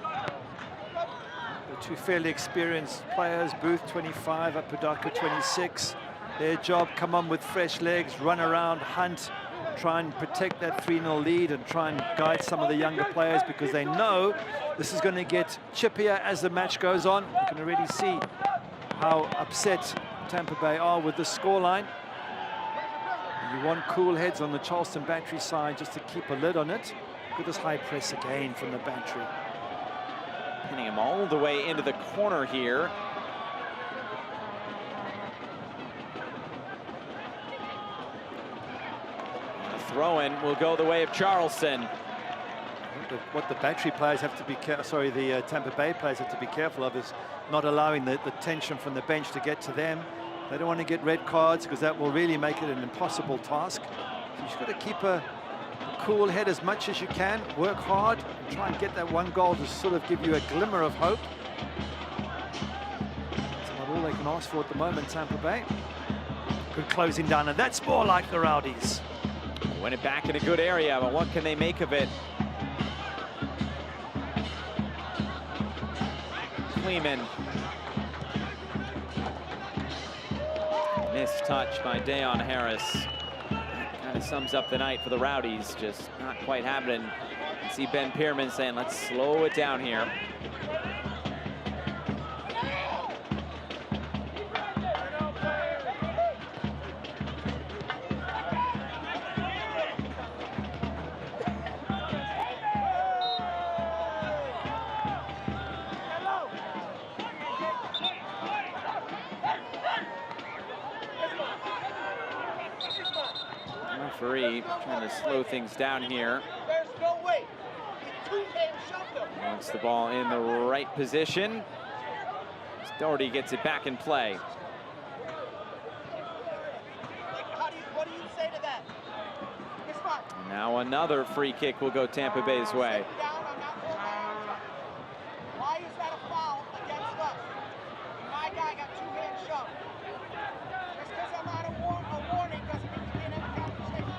[SPEAKER 7] The 2 fairly experienced players, Booth 25, Apodaca 26. Their job, come on with fresh legs, run around, hunt, try and protect that 3-0 lead and try and guide some of the younger players, because they know this is going to get chippier as the match goes on. You can already see how upset Tampa Bay are with the scoreline. You want cool heads on the Charleston Battery side just to keep a lid on it. Look at this high press again from the Battery.
[SPEAKER 6] Pinning him all the way into the corner here. Throw-in will go the way of Charleston.
[SPEAKER 7] What the Battery players have to be the Tampa Bay players have to be careful of is not allowing the tension from the bench to get to them. They don't want to get red cards, because that will really make it an impossible task. So you've got to keep a cool head as much as you can, work hard, and try and get that 1 goal to sort of give you a glimmer of hope. That's not all they can ask for at the moment, Tampa Bay. Good closing down, and that's more like the Rowdies.
[SPEAKER 6] Win it back in a good area, but what can they make of it? Kleeman. Missed touch by Dayon Harris. Kind of sums up the night for the Rowdies, just not quite happening. You see Ben Pierman saying, let's slow it down here. Referee trying to slow things down here.
[SPEAKER 5] There's no way.
[SPEAKER 6] Wants the ball in the right position. Doherty gets it back in play.
[SPEAKER 5] What do you say to that?
[SPEAKER 6] And now another free kick will go Tampa Bay's way.
[SPEAKER 5] Why is that a foul against us? My guy got two-hand shoved. Just because I'm not a warning doesn't mean you can't have a conversation.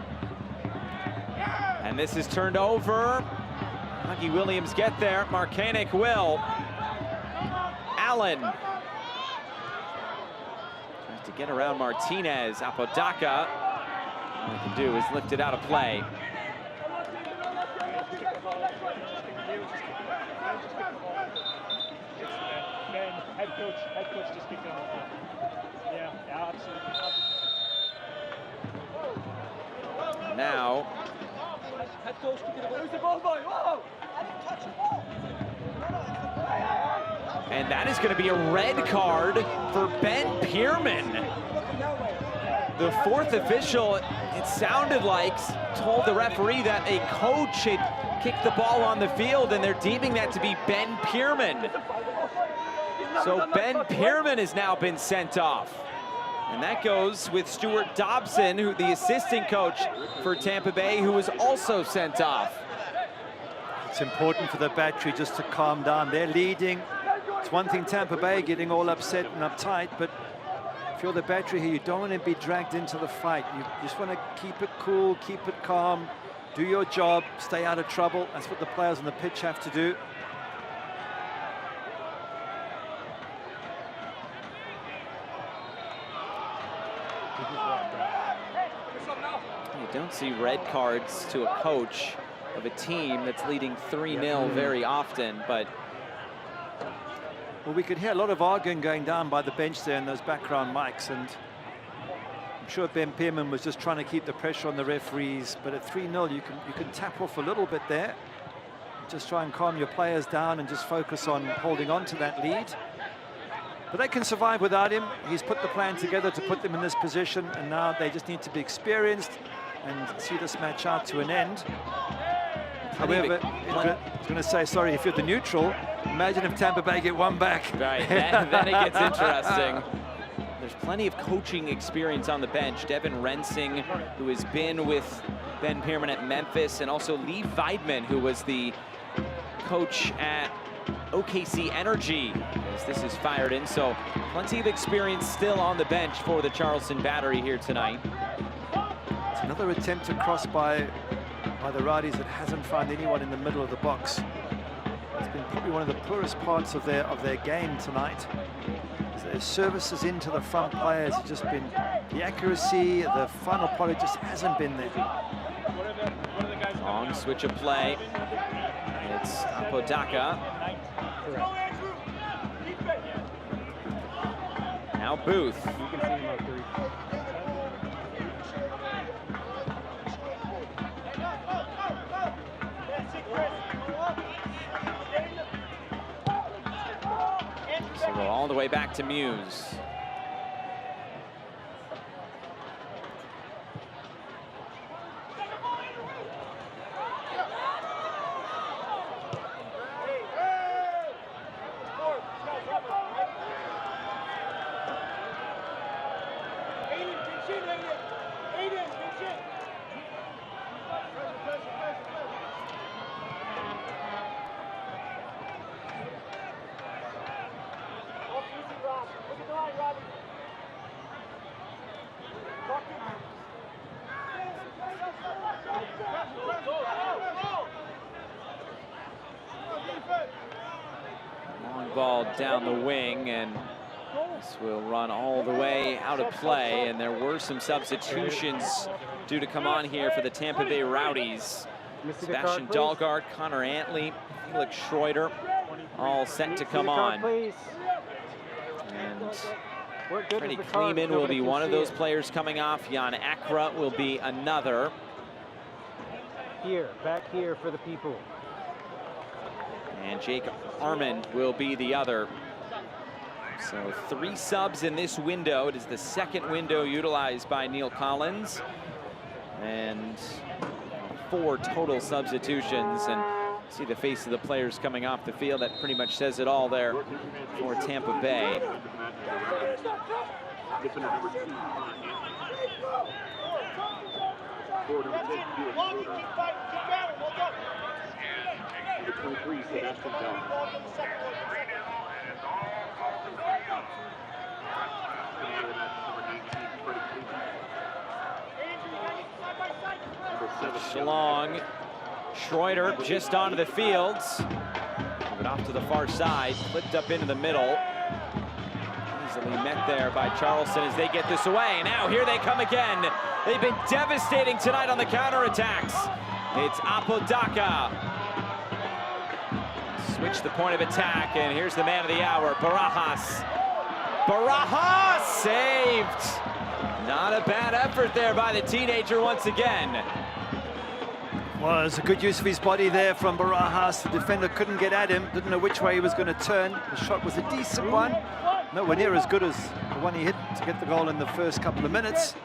[SPEAKER 6] And this is turned over. Lucky Williams get there. Marcanic will. Allen tries to get around Martinez. Apodaca. All he can do is lift it out of play.
[SPEAKER 15] Head coach just kicked on the field. Yeah, absolutely.
[SPEAKER 6] Now,
[SPEAKER 5] Head coach took it away. Who's the ball boy? Whoa! I didn't touch the ball.
[SPEAKER 6] and that is going to be a red card for Ben Pierman. The fourth official, it sounded like, told the referee that a coach had kicked the ball on the field, and they're deeming that to be Ben Pierman. So Ben Pierman has now been sent off. And that goes with Stuart Dobson, who the assistant coach for Tampa Bay, who was also sent off.
[SPEAKER 7] It's important for the Battery just to calm down. They're leading. It's one thing Tampa Bay getting all upset and uptight, but if you're the Battery here, you don't want to be dragged into the fight. You just want to keep it cool, keep it calm, do your job, stay out of trouble. That's what the players on the pitch have to do.
[SPEAKER 6] You don't see red cards to a coach of a team that's leading 3-0 very often, but...
[SPEAKER 7] Well, we could hear a lot of arguing going down by the bench there in those background mics, and I'm sure Ben Pierman was just trying to keep the pressure on the referees, but at 3-0 you can tap off a little bit there. Just try and calm your players down and just focus on holding on to that lead. But they can survive without him. He's put the plan together to put them in this position, and now they just need to be experienced and see this match out to an end. However, I was going to say, sorry, if you're the neutral, imagine if Tampa Bay get one back.
[SPEAKER 6] Right, then it gets interesting. There's plenty of coaching experience on the bench. Devin Rensing, who has been with Ben Pierman at Memphis, and also Lee Weidman, who was the coach at OKC Energy, as this is fired in. So plenty of experience still on the bench for the Charleston Battery here tonight.
[SPEAKER 7] It's another attempt to cross by the Rowdies that hasn't found anyone in the middle of the box. It's been probably one of the poorest parts of their game tonight. Their services into the front players have just been, the accuracy, the final product just hasn't been there.
[SPEAKER 6] Long switch of play. It's Apodaca. Now Booth. So we're all the way back to Muse. Long ball down the wing, and This will run all the way out of play, and there were some substitutions due to come on here for the Tampa Bay Rowdies. Sebastian Dahlgaard, Connor Antley, Felix Schroeder, all set to come on. And Freddie Kleeman will be one of those players coming off. Jan Ekra will be another.
[SPEAKER 4] Here, back here for the people.
[SPEAKER 6] And Jake Armand will be the other. So 3 subs in this window. It is the second window utilized by Neil Collins. And 4 total substitutions. And see the face of the players coming off the field. That pretty much says it all there for Tampa Bay. Long. Schroeder just onto the fields. Move it off to the far side, flipped up into the middle. Easily met there by Charleston as they get this away. Now here they come again. They've been devastating tonight on the counterattacks. It's Apodaca. Switch the point of attack, and here's the man of the hour, Barajas. Barajas saved. Not a bad effort there by the teenager once again.
[SPEAKER 7] Well, it's a good use of his body there from Barajas. The defender couldn't get at him, didn't know which way he was going to turn. The shot was a decent one. Nowhere near as good as the one he hit to get the goal in the first couple of minutes.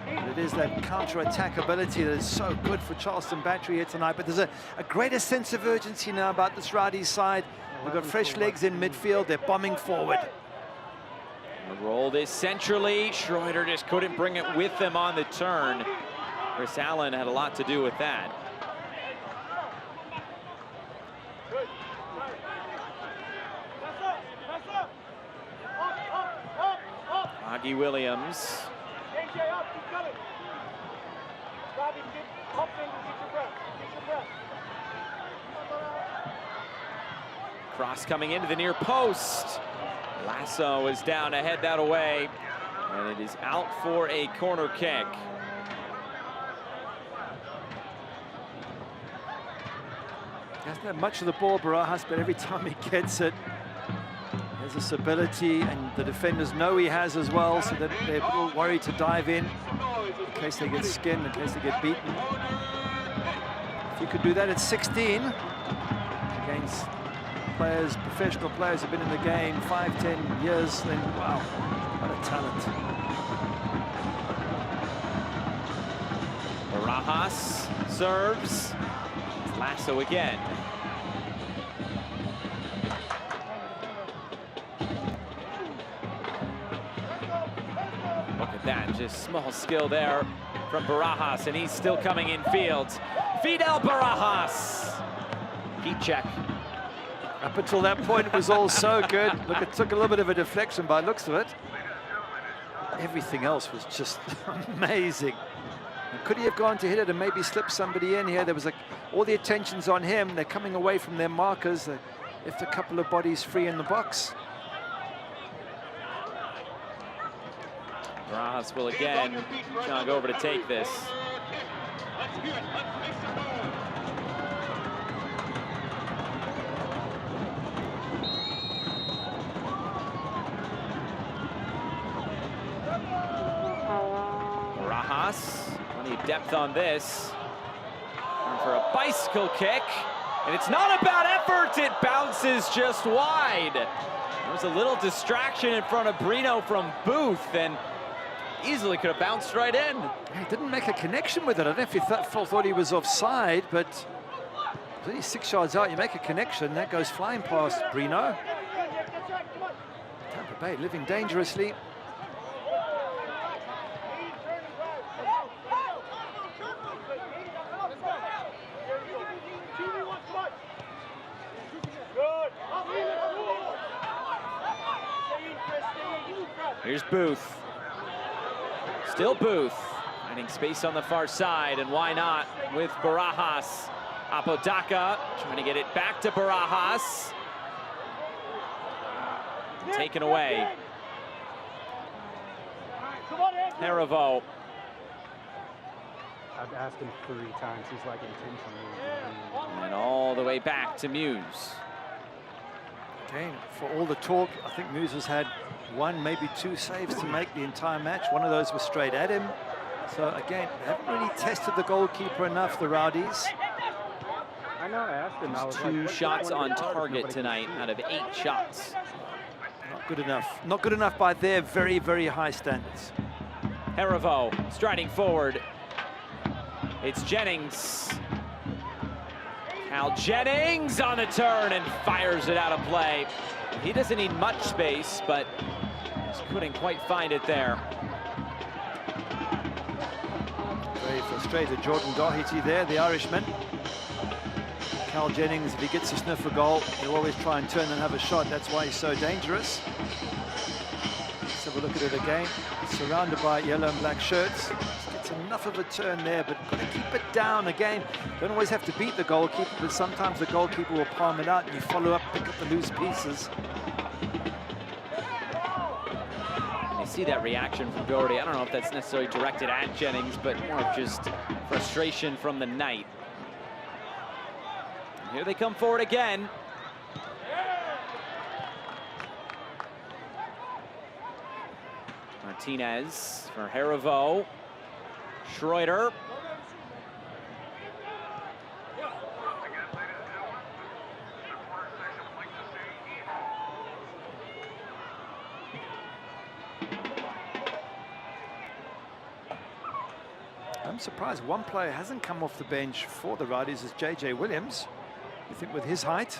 [SPEAKER 7] But it is that counter-attack ability that is so good for Charleston Battery here tonight. But there's a greater sense of urgency now about this Rowdies side. We've got fresh legs in midfield. They're bombing forward.
[SPEAKER 6] Roll this centrally. Schroeder just couldn't bring it with them on the turn. Chris Allen had a lot to do with that. Augie Williams. Cross coming into the near post. Lasso is down to head that away, and it is out for a corner kick.
[SPEAKER 7] Hasn't had much of the ball, Barajas, but every time he gets it, there's this ability, and the defenders know he has as well, so that they're a little worried to dive in case they get skinned, in case they get beaten. If you could do that at 16 against players, professional players who've been in the game 5-10 years, then wow, what a talent.
[SPEAKER 6] Barajas serves. Lasso again. Look at that, just small skill there from Barajas, and he's still coming in field. Fidel Barajas. Heat check.
[SPEAKER 7] Up until that point, it was all so good. Look, it took a little bit of a deflection by the looks of it. Everything else was just amazing. And could he have gone to hit it and maybe slip somebody in here? There was all the attention's on him. They're coming away from their markers. They left a couple of bodies free in the box.
[SPEAKER 6] Barajas will again jog over to take this. Barajas, plenty of depth on this. And for a bicycle kick, and it's not a bad effort, it bounces just wide. There was a little distraction in front of Brino from Booth, and easily could have bounced right in.
[SPEAKER 7] He didn't make a connection with it. I don't know if he thought he was offside, but only 6 yards out, you make a connection, that goes flying past Brino. Tampa Bay living dangerously.
[SPEAKER 6] Here's Booth. Still Booth. Finding space on the far side, and why not with Barajas. Apodaca trying to get it back to Barajas. Taken away. Haribo.
[SPEAKER 4] I've asked him 3 times. He's like intentionally.
[SPEAKER 6] And all the way back to Muse.
[SPEAKER 7] Again, for all the talk, I think Muse has had 1, maybe 2 saves to make the entire match. One of those was straight at him. So again, they haven't really tested the goalkeeper enough, the Rowdies.
[SPEAKER 4] I know, I asked him. I was
[SPEAKER 6] 2
[SPEAKER 4] like,
[SPEAKER 6] shots on target tonight out of 8 shots.
[SPEAKER 7] Not good enough. Not good enough by their very, very high standards.
[SPEAKER 6] Haribo striding forward. It's Jennings. Cal Jennings on the turn and fires it out of play. He doesn't need much space, but just couldn't quite find it there.
[SPEAKER 7] Very frustrated Jordan Doherty there, the Irishman. Cal Jennings, if he gets a sniff of goal, he'll always try and turn and have a shot. That's why he's so dangerous. Let's have a look at it again. Surrounded by yellow and black shirts. It's enough of a turn there, but got to keep it down again. Don't always have to beat the goalkeeper, but sometimes the goalkeeper will palm it out and you follow up, pick up the loose pieces.
[SPEAKER 6] You see that reaction from Doherty. I don't know if that's necessarily directed at Jennings, but more of just frustration from the night. And here they come forward again. Martinez for Haribo. Schroeder.
[SPEAKER 7] I'm surprised one player hasn't come off the bench for the Rowdies is JJ Williams. You think with his height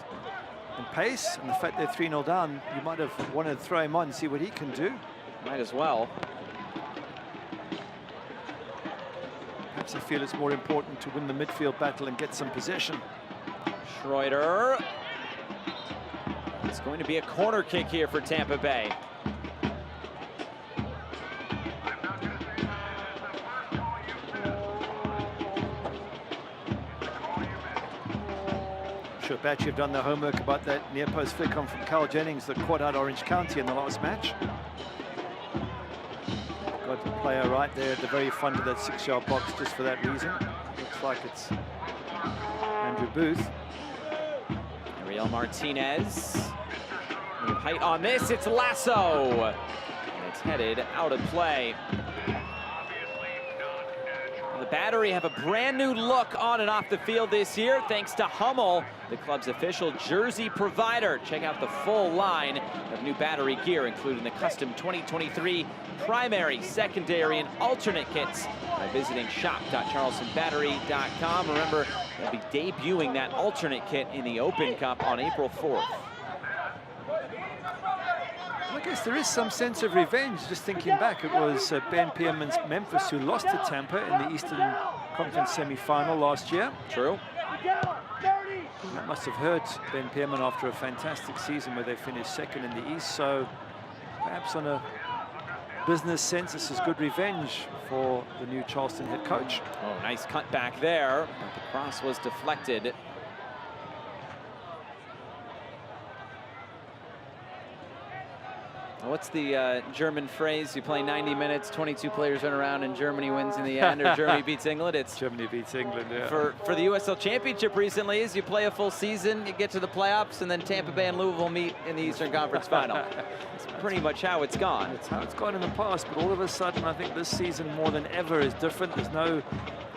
[SPEAKER 7] and pace and the fact they're 3-0 down, you might have wanted to throw him on and see what he can do.
[SPEAKER 6] Might as well.
[SPEAKER 7] Perhaps they feel it's more important to win the midfield battle and get some possession.
[SPEAKER 6] Schroeder. It's going to be a corner kick here for Tampa Bay.
[SPEAKER 7] Sure, Batch, you've done the homework about that near post flick on from Cal Jennings that caught out Orange County in the last match. Got the player right there at the very front of that 6-yard box just for that reason. Looks like it's Andrew Booth.
[SPEAKER 6] Ariel Martinez. New height on this, it's Lasso. And it's headed out of play. The Battery have a brand new look on and off the field this year thanks to Hummel, the club's official jersey provider. Check out the full line of new Battery gear, including the custom 2023 primary, secondary, and alternate kits by visiting shop.charlestonbattery.com. Remember, they'll be debuting that alternate kit in the Open Cup on April 4th.
[SPEAKER 7] I guess there is some sense of revenge. Just thinking back, it was Ben Pierman's Memphis who lost to Tampa in the Eastern Conference semi-final last year.
[SPEAKER 6] True.
[SPEAKER 7] That must have hurt Ben Pierman after a fantastic season where they finished second in the East. So perhaps on a business sense, this is good revenge for the new Charleston head coach.
[SPEAKER 6] Oh, nice cut back there, but the cross was deflected. What's the German phrase? You play 90 minutes, 22 players run around, and Germany wins in the end, or Germany beats England? It's
[SPEAKER 7] Germany beats England, yeah.
[SPEAKER 6] For the USL Championship recently is you play a full season, you get to the playoffs, and then Tampa Bay and Louisville meet in the Eastern Conference Final. It's pretty much how it's gone.
[SPEAKER 7] It's how it's gone in the past, but all of a sudden I think this season more than ever is different. There's no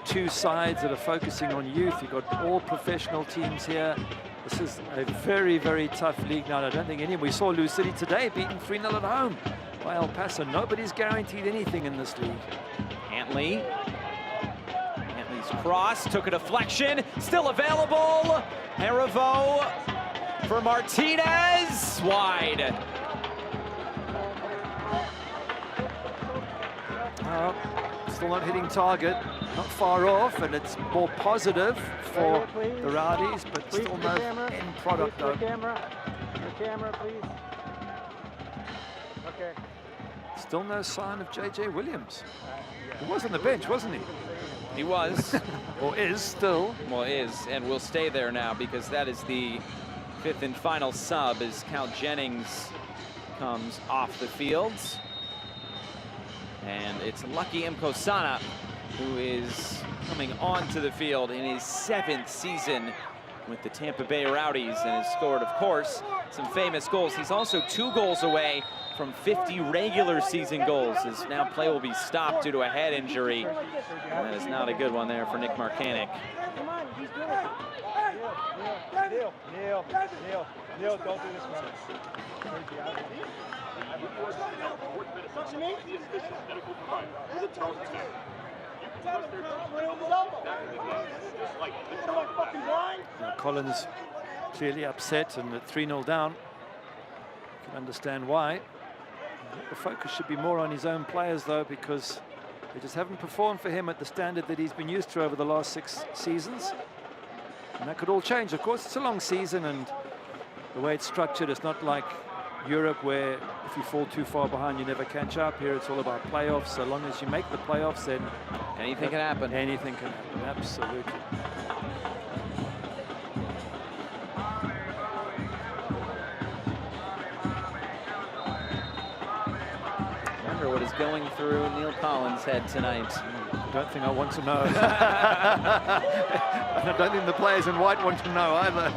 [SPEAKER 7] two sides that are focusing on youth. You've got all professional teams here. This is a very, very tough league now. I don't think we saw Lou City today beaten 3-0 at home by El Paso. Nobody's guaranteed anything in this league.
[SPEAKER 6] Hantley's cross took a deflection, still available. Haribo for Martinez, wide.
[SPEAKER 7] Still not hitting target, not far off, and it's more positive for the Rowdies, but still no end product though.
[SPEAKER 4] Your camera, please. Okay.
[SPEAKER 7] Still no sign of JJ Williams. He was on the bench, wasn't he?
[SPEAKER 6] He was.
[SPEAKER 7] Or is still.
[SPEAKER 6] Well, is, and will stay there now because that is the 5th and final sub as Cal Jennings comes off the field. And it's Lucky Mkosana who is coming onto the field in his 7th season with the Tampa Bay Rowdies and has scored, of course, some famous goals. He's also 2 goals away from 50 regular season goals, as now play will be stopped due to a head injury. And that is not a good one there for Nick Marcanic.
[SPEAKER 5] Neil, don't do this, man.
[SPEAKER 7] Now Collins clearly upset and at 3-0 down. You can understand why. The focus should be more on his own players, though, because they just haven't performed for him at the standard that he's been used to over the last 6 seasons. And that could all change. Of course, it's a long season, and the way it's structured, it's not like Europe, where if you fall too far behind, you never catch up. Here, it's all about playoffs. So long as you make the playoffs, then
[SPEAKER 6] anything can happen.
[SPEAKER 7] Anything can happen, absolutely.
[SPEAKER 6] What is going through Neil Collins' head tonight?
[SPEAKER 7] I don't think I want to know. I don't think the players in white want to know either.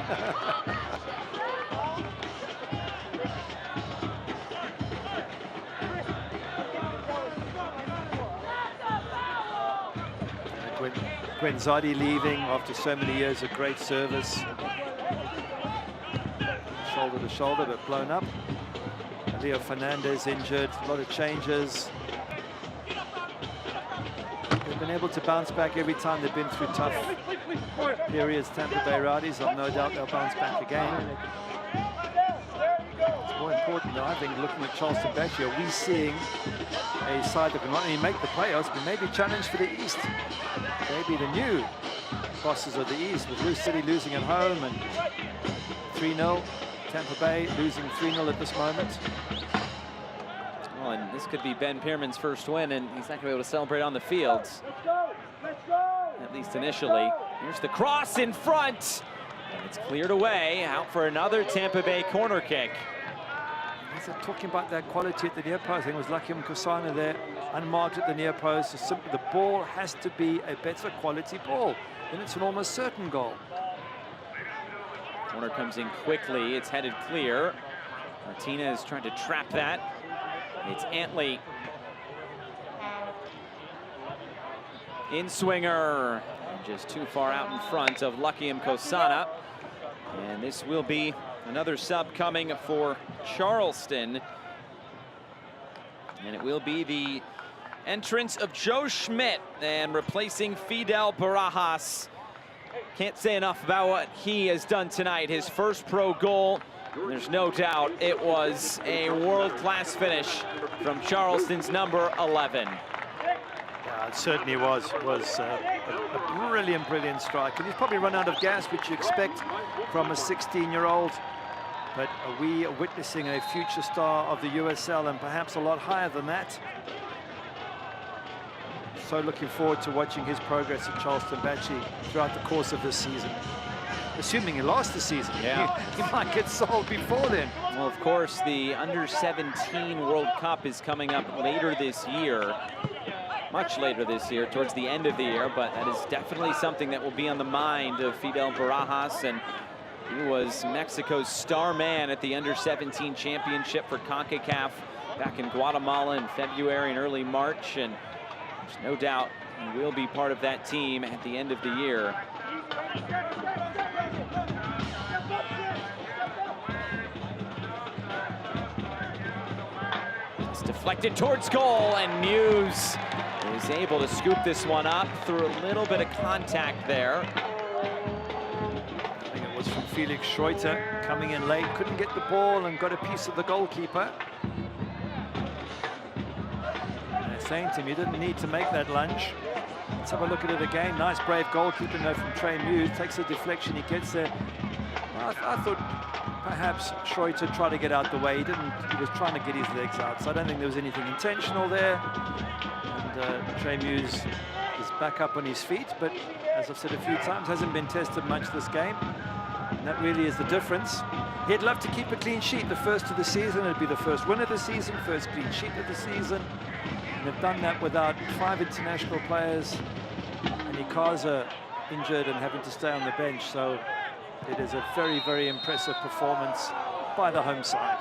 [SPEAKER 7] Guenzati leaving after so many years of great service. Shoulder to shoulder, but blown up. Leo Fernandez injured, a lot of changes. They've been able to bounce back every time they've been through tough periods. Tampa Bay Rowdies, I've no doubt they'll bounce back again. It's more important, though, I think, looking at Charleston Batchy, are we seeing a side that can not only make the playoffs, but maybe challenge for the East? Maybe the new bosses of the East, with Lou City losing at home and 3-0. Tampa Bay losing 3-0 at this moment.
[SPEAKER 6] Well, and this could be Ben Pierman's first win, and he's not going to be able to celebrate on the field. At least initially. Here's the cross in front. And it's cleared away. Out for another Tampa Bay corner kick.
[SPEAKER 7] As they're talking about that quality at the near post, I think it was Lucky Mkosana there, unmarked at the near post. So simply the ball has to be a better quality ball. Then it's an almost certain goal.
[SPEAKER 6] Corner comes in quickly. It's headed clear. Martinez trying to trap that. It's Antley. In swinger. Just too far out in front of Lucky Mkosana. And this will be another sub coming for Charleston. And it will be the entrance of Joe Schmidt and replacing Fidel Barajas. Can't say enough about what he has done tonight. His first pro goal, there's no doubt it was a world-class finish from Charleston's number 11.
[SPEAKER 7] Yeah, it certainly was. It was a brilliant, brilliant strike. And he's probably run out of gas, which you expect from a 16-year-old. But are we witnessing a future star of the USL, and perhaps a lot higher than that? So looking forward to watching his progress at Charleston Batchy throughout the course of this season. Assuming he lost the season,
[SPEAKER 6] yeah,
[SPEAKER 7] he might get sold before then.
[SPEAKER 6] Well, of course, the Under-17 World Cup is coming up later this year. Much later this year, towards the end of the year, but that is definitely something that will be on the mind of Fidel Barajas, and he was Mexico's star man at the Under-17 Championship for CONCACAF back in Guatemala in February and early March, and there's no doubt he will be part of that team at the end of the year. It's deflected towards goal, and Muse is able to scoop this one up through a little bit of contact there.
[SPEAKER 7] I think it was from Felix Schreuter coming in late, couldn't get the ball and got a piece of the goalkeeper. Saying to him, you didn't need to make that lunge. Let's have a look at it again. Nice, brave goalkeeping though from Trey Muse. Takes a deflection, he gets there. Well, I thought perhaps Schreuter tried to get out the way. He didn't. He was trying to get his legs out. So I don't think there was anything intentional there. And Trey Muse is back up on his feet, but as I've said a few times, hasn't been tested much this game. And that really is the difference. He'd love to keep a clean sheet, the first of the season. It'd be the first win of the season, first clean sheet of the season. And they've done that without 5 international players, and Ikaza injured and having to stay on the bench. So it is a very, very impressive performance by the home side.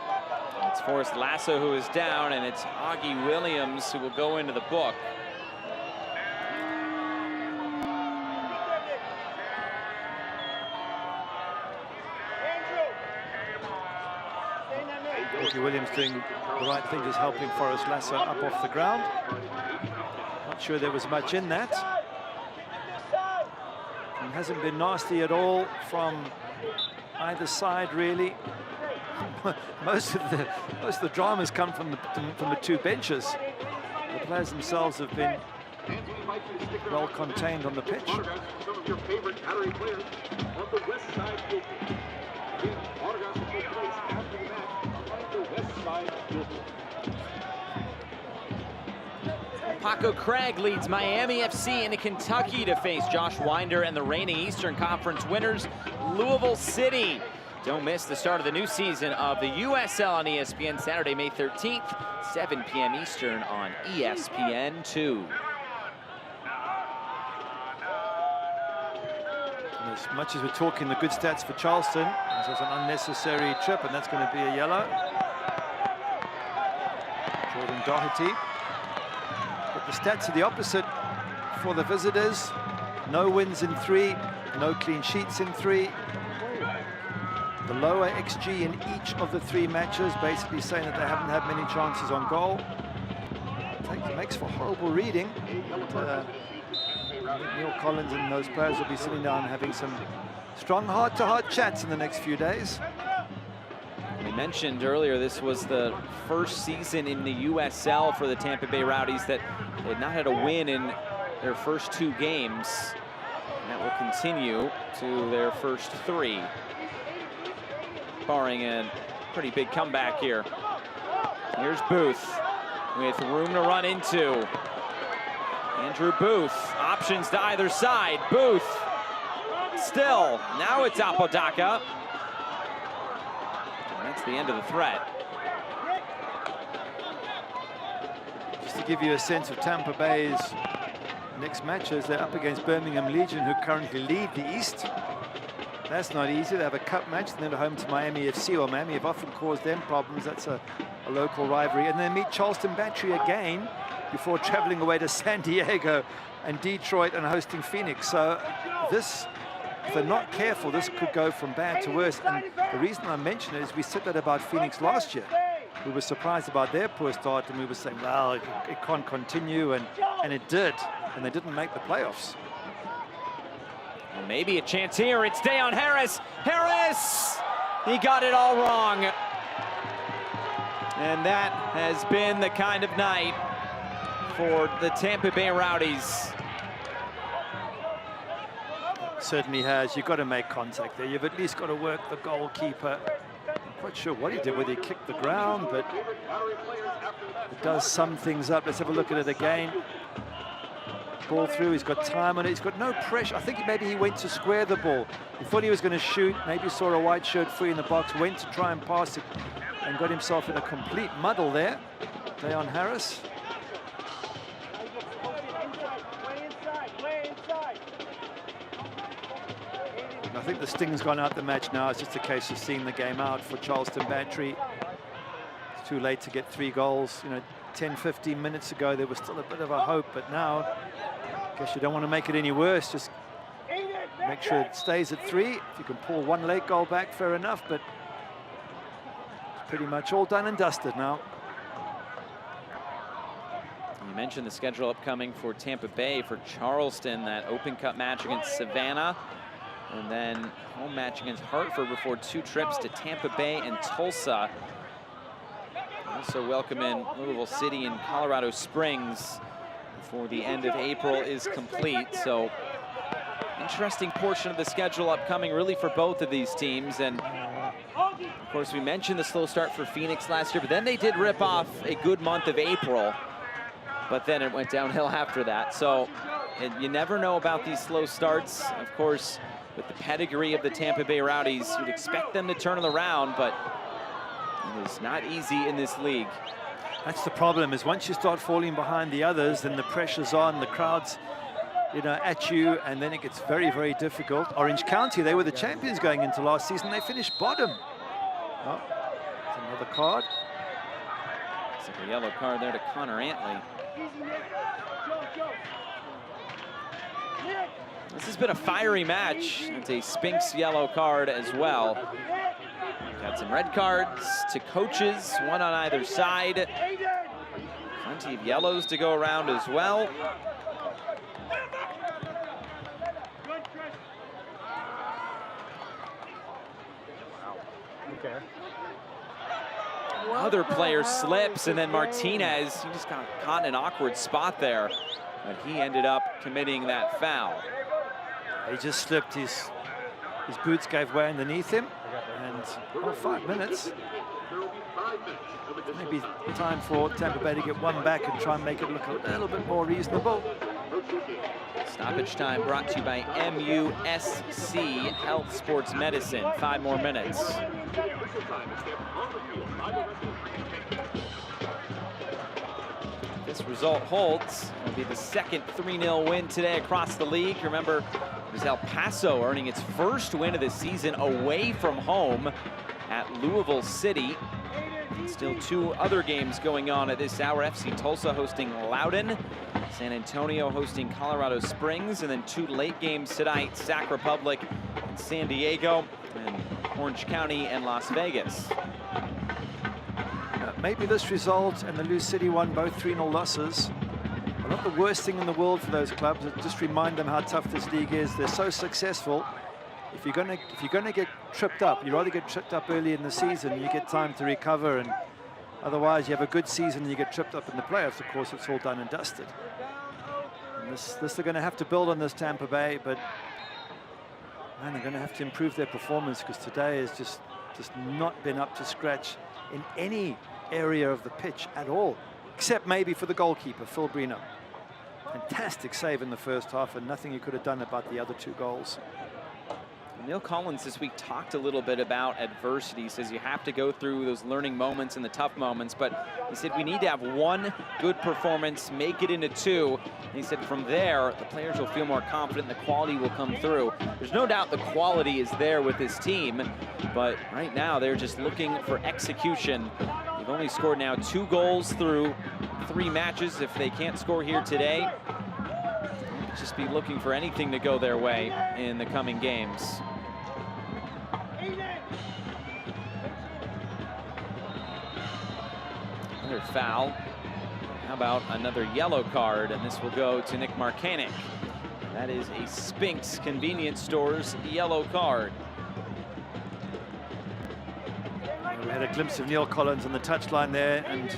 [SPEAKER 6] It's Forrest Lasso who is down, and it's Augie Williams who will go into the book.
[SPEAKER 7] Augie Williams doing the right thing, just helping Forrest Lasso up off the ground. Not sure there was much in that. It hasn't been nasty at all from either side, really. Most of the dramas come from the two benches. The players themselves have been well contained on the pitch.
[SPEAKER 15] Some of your favorite Battery players on the west side field. Again, autographs will take place after the match on the west side field.
[SPEAKER 6] Paco Craig leads Miami FC into Kentucky to face Josh Winder and the reigning Eastern Conference winners, Louisville City. Don't miss the start of the new season of the USL on ESPN Saturday, May 13th, 7 p.m. Eastern on ESPN2.
[SPEAKER 7] And as much as we're talking the good stats for Charleston, this was an unnecessary trip, and that's going to be a yellow. Jordan Doherty. But the stats are the opposite for the visitors. No wins in 3, no clean sheets in 3. The lower XG in each of the 3 matches, basically saying that they haven't had many chances on goal. It makes for horrible reading. But, Neil Collins and those players will be sitting down and having some strong heart-to-heart chats in the next few days.
[SPEAKER 6] We mentioned earlier this was the first season in the USL for the Tampa Bay Rowdies that they had not had a win in their first 2 games. And that will continue to their first 3. Barring a pretty big comeback here. Here's Booth with room to run into. Andrew Booth, options to either side. Booth, still, now it's Apodaca. And that's the end of the threat.
[SPEAKER 7] Just to give you a sense of Tampa Bay's next matches, they're up against Birmingham Legion, who currently lead the East. That's not easy. They have a cup match, and then at home to Miami FC. Well, Miami have often caused them problems. That's a local rivalry. And then meet Charleston Battery again before traveling away to San Diego and Detroit and hosting Phoenix. So this, if they're not careful, this could go from bad to worse. And the reason I mention it is we said that about Phoenix last year. We were surprised about their poor start, and we were saying, well, it can't continue, and it did. And they didn't make the playoffs.
[SPEAKER 6] Well, maybe a chance here. It's Deon Harris. Harris! He got it all wrong. And that has been the kind of night for the Tampa Bay Rowdies.
[SPEAKER 7] Certainly has. You've got to make contact there. You've at least got to work the goalkeeper. I'm quite sure what he did, whether he kicked the ground, but it does sum things up. Let's have a look at it again. Ball through, he's got time on it, he's got no pressure. I think maybe he went to square the ball. He thought he was going to shoot, maybe saw a white shirt free in the box, went to try and pass it, and got himself in a complete muddle there. Deon Harris. And I think the sting's gone out the match now. It's just a case of seeing the game out for Charleston Battery. It's too late to get 3 goals. You know, 10, 15 minutes ago, there was still a bit of a hope, but now, I guess you don't want to make it any worse. Just make sure it stays at 3. If you can pull 1 late goal back, fair enough, but it's pretty much all done and dusted now.
[SPEAKER 6] You mentioned the schedule upcoming for Tampa Bay, for Charleston, that Open Cup match against Savannah, and then home match against Hartford before 2 trips to Tampa Bay and Tulsa. Also welcome in Louisville City and Colorado Springs before the end of April is complete. So interesting portion of the schedule upcoming really for both of these teams. And of course, we mentioned the slow start for Phoenix last year, but then they did rip off a good month of April, but then it went downhill after that. So you never know about these slow starts. Of course, with the pedigree of the Tampa Bay Rowdies, you'd expect them to turn it around, but it is not easy in this league.
[SPEAKER 7] That's the problem, is once you start falling behind the others, then the pressure's on, the crowd's, you know, at you, and then it gets very, very difficult. Orange County, they were the champions going into last season. They finished bottom. Oh, it's another card.
[SPEAKER 6] Looks like a yellow card there to Connor Antley. This has been a fiery match. It's a Spinks yellow card as well. Got some red cards to coaches, one on either side. Plenty of yellows to go around as well.
[SPEAKER 4] Okay.
[SPEAKER 6] Other player slips, and then Martinez, he just got caught in an awkward spot there, but he ended up committing that foul.
[SPEAKER 7] He just slipped, his boots gave way underneath him, and 5 minutes. Maybe time for Tampa Bay to get one back and try and make it look a little bit more reasonable.
[SPEAKER 6] Stoppage time brought to you by MUSC Health Sports Medicine. 5 more minutes. This result holds. It'll be the second 3-0 win today across the league. Remember, it was El Paso earning its first win of the season away from home at Louisville City. Still 2 other games going on at this hour. FC Tulsa hosting Loudoun, San Antonio hosting Colorado Springs, and then 2 late games tonight, Sac Republic and San Diego, and Orange County and Las Vegas.
[SPEAKER 7] Maybe this result and the Lou City one, both 3-0 losses, are not the worst thing in the world for those clubs. Just remind them how tough this league is. They're so successful. If you're gonna get tripped up, you'd rather get tripped up early in the season. You get time to recover, and otherwise you have a good season and you get tripped up in the playoffs. Of course, it's all done and dusted. And this they're going to have to build on this, Tampa Bay, but man, they're going to have to improve their performance, because today has just not been up to scratch in any area of the pitch at all, except maybe for the goalkeeper, Phil Brino. Fantastic save in the first half, and nothing he could have done about the other 2 goals.
[SPEAKER 6] Neil Collins this week talked a little bit about adversity. He says you have to go through those learning moments and the tough moments, but he said we need to have 1 good performance, make it into 2. And he said from there, the players will feel more confident, the quality will come through. There's no doubt the quality is there with this team, but right now they're just looking for execution. They've only scored now 2 goals through 3 matches. If they can't score here today, they'll just be looking for anything to go their way in the coming games. Another foul. How about another yellow card? And this will go to Nick Markanek. That is a Spinks Convenience Stores yellow card.
[SPEAKER 7] We had a glimpse of Neil Collins on the touchline there, and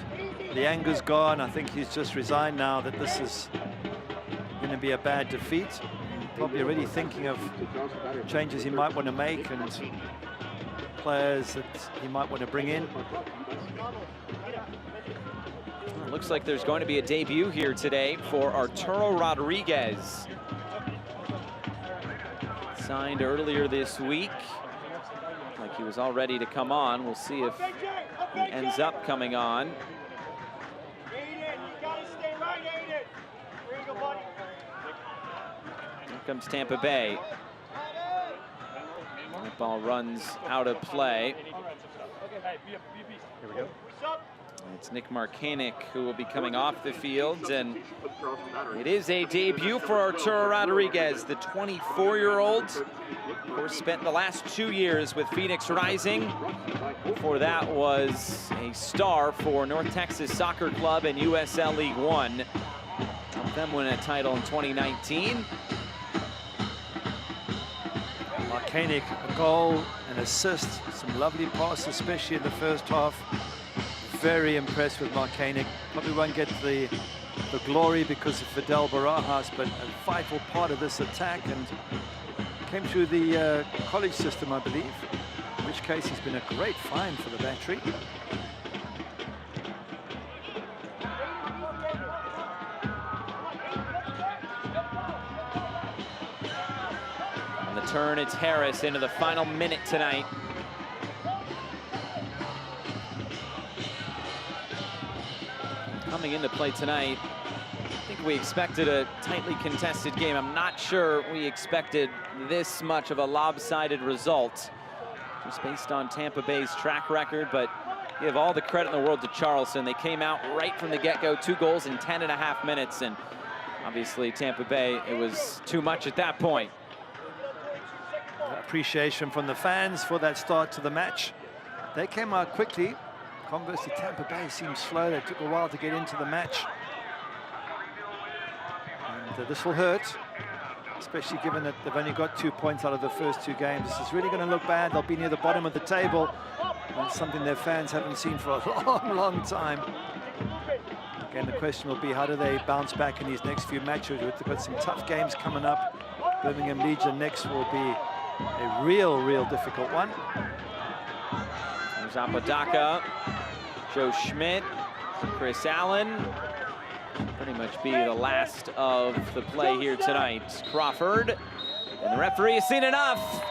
[SPEAKER 7] the anger's gone. I think he's just resigned now that this is going to be a bad defeat. Probably already thinking of changes he might want to make and players that he might want to bring in.
[SPEAKER 6] It looks like there's going to be a debut here today for Arturo Rodriguez. Signed earlier this week. Like he was all ready to come on. We'll see if he ends up coming on. Here comes Tampa Bay. That ball runs out of play.
[SPEAKER 4] Here we go.
[SPEAKER 6] It's Nick Markanek who will be coming off the field, and it is a debut for Arturo Rodriguez, the 24-year-old. Of course, spent the last 2 years with Phoenix Rising. Before that was a star for North Texas Soccer Club and USL League One. Helped them win a title in 2019.
[SPEAKER 7] Markanek, a goal, an assist, some lovely passes, especially in the first half. Very impressed with Markanek. Probably won't get the glory because of Fidel Barajas, but a vital part of this attack, and came through the college system, I believe, in which case he's been a great find for the Battery.
[SPEAKER 6] On the turn, it's Harris into the final minute tonight. coming into play tonight, I think we expected a tightly contested game. I'm not sure we expected this much of a lopsided result, just based on Tampa Bay's track record, but give all the credit in the world to Charleston. They came out right from the get-go, 2 goals in 10.5 minutes, and obviously Tampa Bay, it was too much at that point.
[SPEAKER 7] Appreciation from the fans for that start to the match. They came out quickly. Conversely, Tampa Bay seemed slow. They took a while to get into the match. And this will hurt, especially given that they've only got 2 points out of the first 2 games. This is really going to look bad. They'll be near the bottom of the table. And something their fans haven't seen for a long, long time. Again, the question will be, how do they bounce back in these next few matches? They've got some tough games coming up. Birmingham Legion next will be a real difficult one.
[SPEAKER 6] There's Apodaca, Joe Schmidt, Chris Allen. Pretty much be the last of the play here tonight. Crawford, and the referee has seen enough.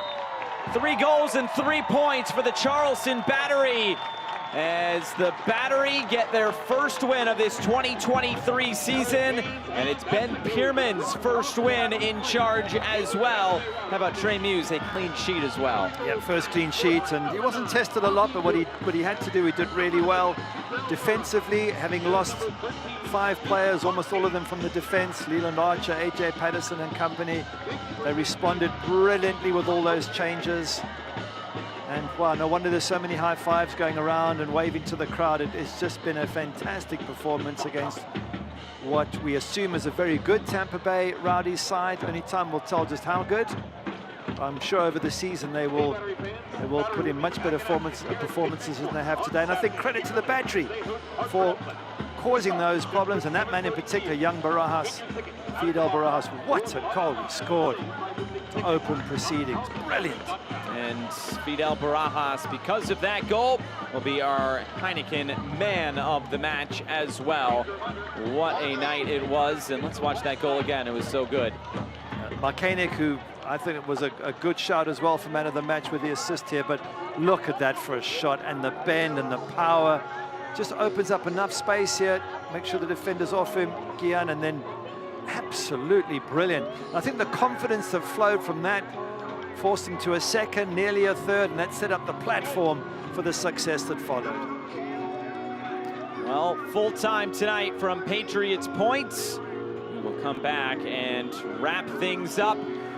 [SPEAKER 6] 3 goals and 3 points for the Charleston Battery, as the Battery get their first win of this 2023 season, and it's Ben Pierman's first win in charge as well. How about Trey Muse, a clean sheet as well?
[SPEAKER 7] Yeah, first clean sheet, and he wasn't tested a lot, but what he had to do, he did really well. Defensively, having lost 5 players, almost all of them from the defense, Leland Archer, AJ Patterson and company, they responded brilliantly with all those changes. And wow, no wonder there's so many high fives going around and waving to the crowd. It's just been a fantastic performance against what we assume is a very good Tampa Bay Rowdies side. Only time will tell just how good. I'm sure over the season they will put in much better performances than they have today. And I think credit to the Battery for causing those problems, and that man in particular, young Barajas, Fidel Barajas. What a goal he scored. Open proceedings, brilliant.
[SPEAKER 6] And Fidel Barajas, because of that goal, will be our Heineken man of the match as well. What a night it was, and let's watch that goal again. It was so good.
[SPEAKER 7] Markanek, who I think it was a good shot as well for man of the match with the assist here, but look at that for a shot, and the bend and the power. Just opens up enough space here. Make sure the defender's off him, Gian, and then absolutely brilliant. I think the confidence that flowed from that forced him to a second, nearly a third, and that set up the platform for the success that followed.
[SPEAKER 6] Well, full time tonight from Patriots Points. We will come back and wrap things up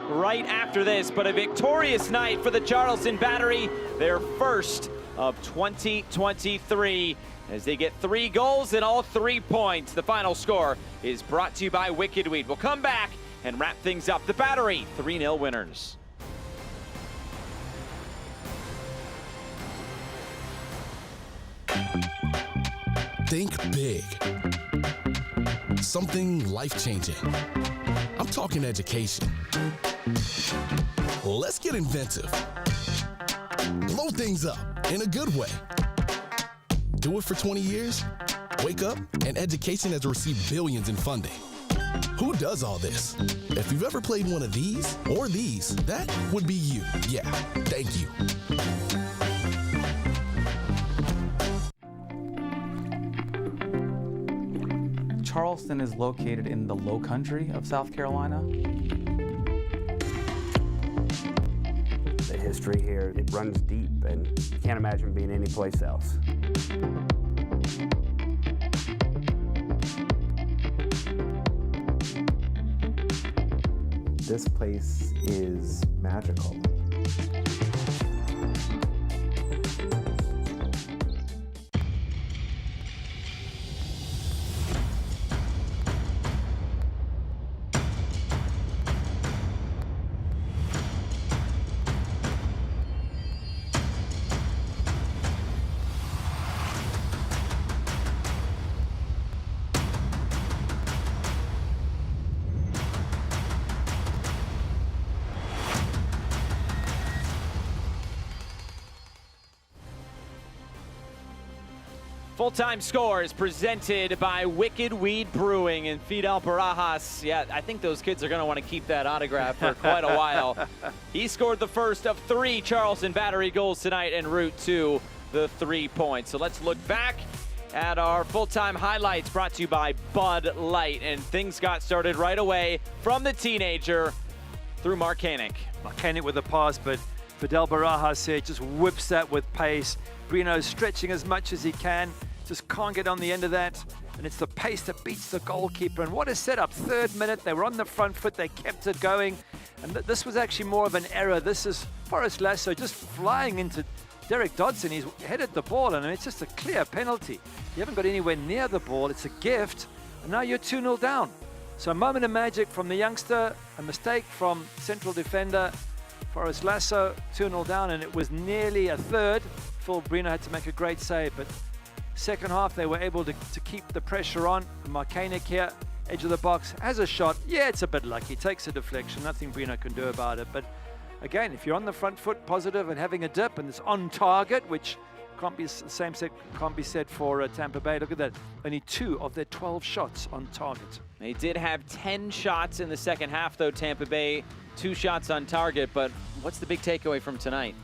[SPEAKER 6] right after this, but a victorious night for the Charleston Battery, their first of 2023, as they get 3 goals and all 3 points. The final score is brought to you by Wicked Weed. We'll come back and wrap things up. The Battery, 3-0 winners.
[SPEAKER 9] Think big. Something life-changing. I'm talking education. Let's get inventive. Blow things up in a good way. Do it for 20 years? Wake up and education has received billions in funding. Who does all this? If you've ever played one of these or these, that would be you. Yeah, thank you.
[SPEAKER 13] Charleston is located in the Low Country of South Carolina.
[SPEAKER 14] The history here, it runs deep, and you can't imagine being anyplace else. This place is magical.
[SPEAKER 6] Full-time score is presented by Wicked Weed Brewing, and Fidel Barajas. Yeah, I think those kids are going to want to keep that autograph for quite a while. He scored the first of 3 Charleston Battery goals tonight en route to the 3 points. So let's look back at our full-time highlights brought to you by Bud Light. And things got started right away from the teenager through Mark Koenig.
[SPEAKER 7] Mark Koenig with the pass, but Fidel Barajas here just whips that with pace. Brino stretching as much as he can, just can't get on the end of that. And it's the pace that beats the goalkeeper. And what a setup, 3rd minute, they were on the front foot, they kept it going. And this was actually more of an error. This is Forrest Lasso just flying into Derek Dodson. He's headed the ball, and it's just a clear penalty. You haven't got anywhere near the ball, it's a gift, and now you're 2-0 down. So a moment of magic from the youngster, a mistake from central defender, Forrest Lasso, 2-0 down, and it was nearly a third. Phil Brino had to make a great save, but second half they were able to keep the pressure on. Mark Koenig here, edge of the box, has a shot. Yeah, it's a bit lucky, takes a deflection, nothing Brino can do about it. But again, if you're on the front foot, positive and having a dip, and it's on target, which can't be the same can't be said for Tampa Bay. Look at that, only 2 of their 12 shots on target.
[SPEAKER 6] They did have 10 shots in the second half, though, Tampa Bay. 2 shots on target, but what's the big takeaway from tonight?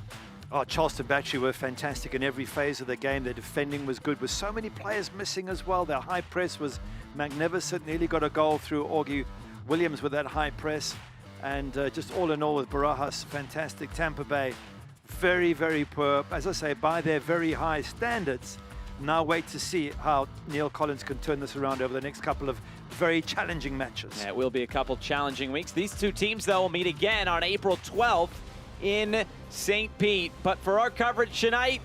[SPEAKER 7] Oh, Charleston Battery were fantastic in every phase of the game. Their defending was good, with so many players missing as well. Their high press was magnificent. Nearly got a goal through Augie Williams with that high press. And just all in all with Barajas, fantastic. Tampa Bay, very, very poor. As I say, by their very high standards. Now wait to see how Neil Collins can turn this around over the next couple of very challenging matches.
[SPEAKER 6] Yeah, it will be a couple challenging weeks. These 2 teams, though, will meet again on April 12th in St. Pete. But for our coverage tonight,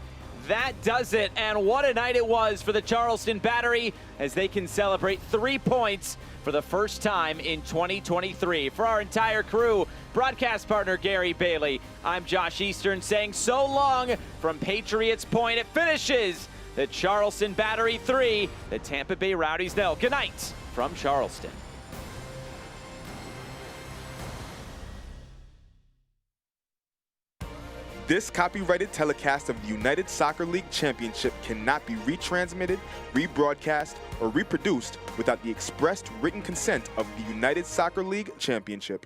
[SPEAKER 6] that does it. And what a night it was for the Charleston Battery as they can celebrate 3 points for the first time in 2023. For our entire crew, broadcast partner Gary Bailey, I'm Josh Eastern saying so long from Patriots Point. It finishes the Charleston Battery 3, the Tampa Bay Rowdies 0. Good night from Charleston.
[SPEAKER 16] This copyrighted telecast of the United Soccer League Championship cannot be retransmitted, rebroadcast, or reproduced without the expressed written consent of the United Soccer League Championship.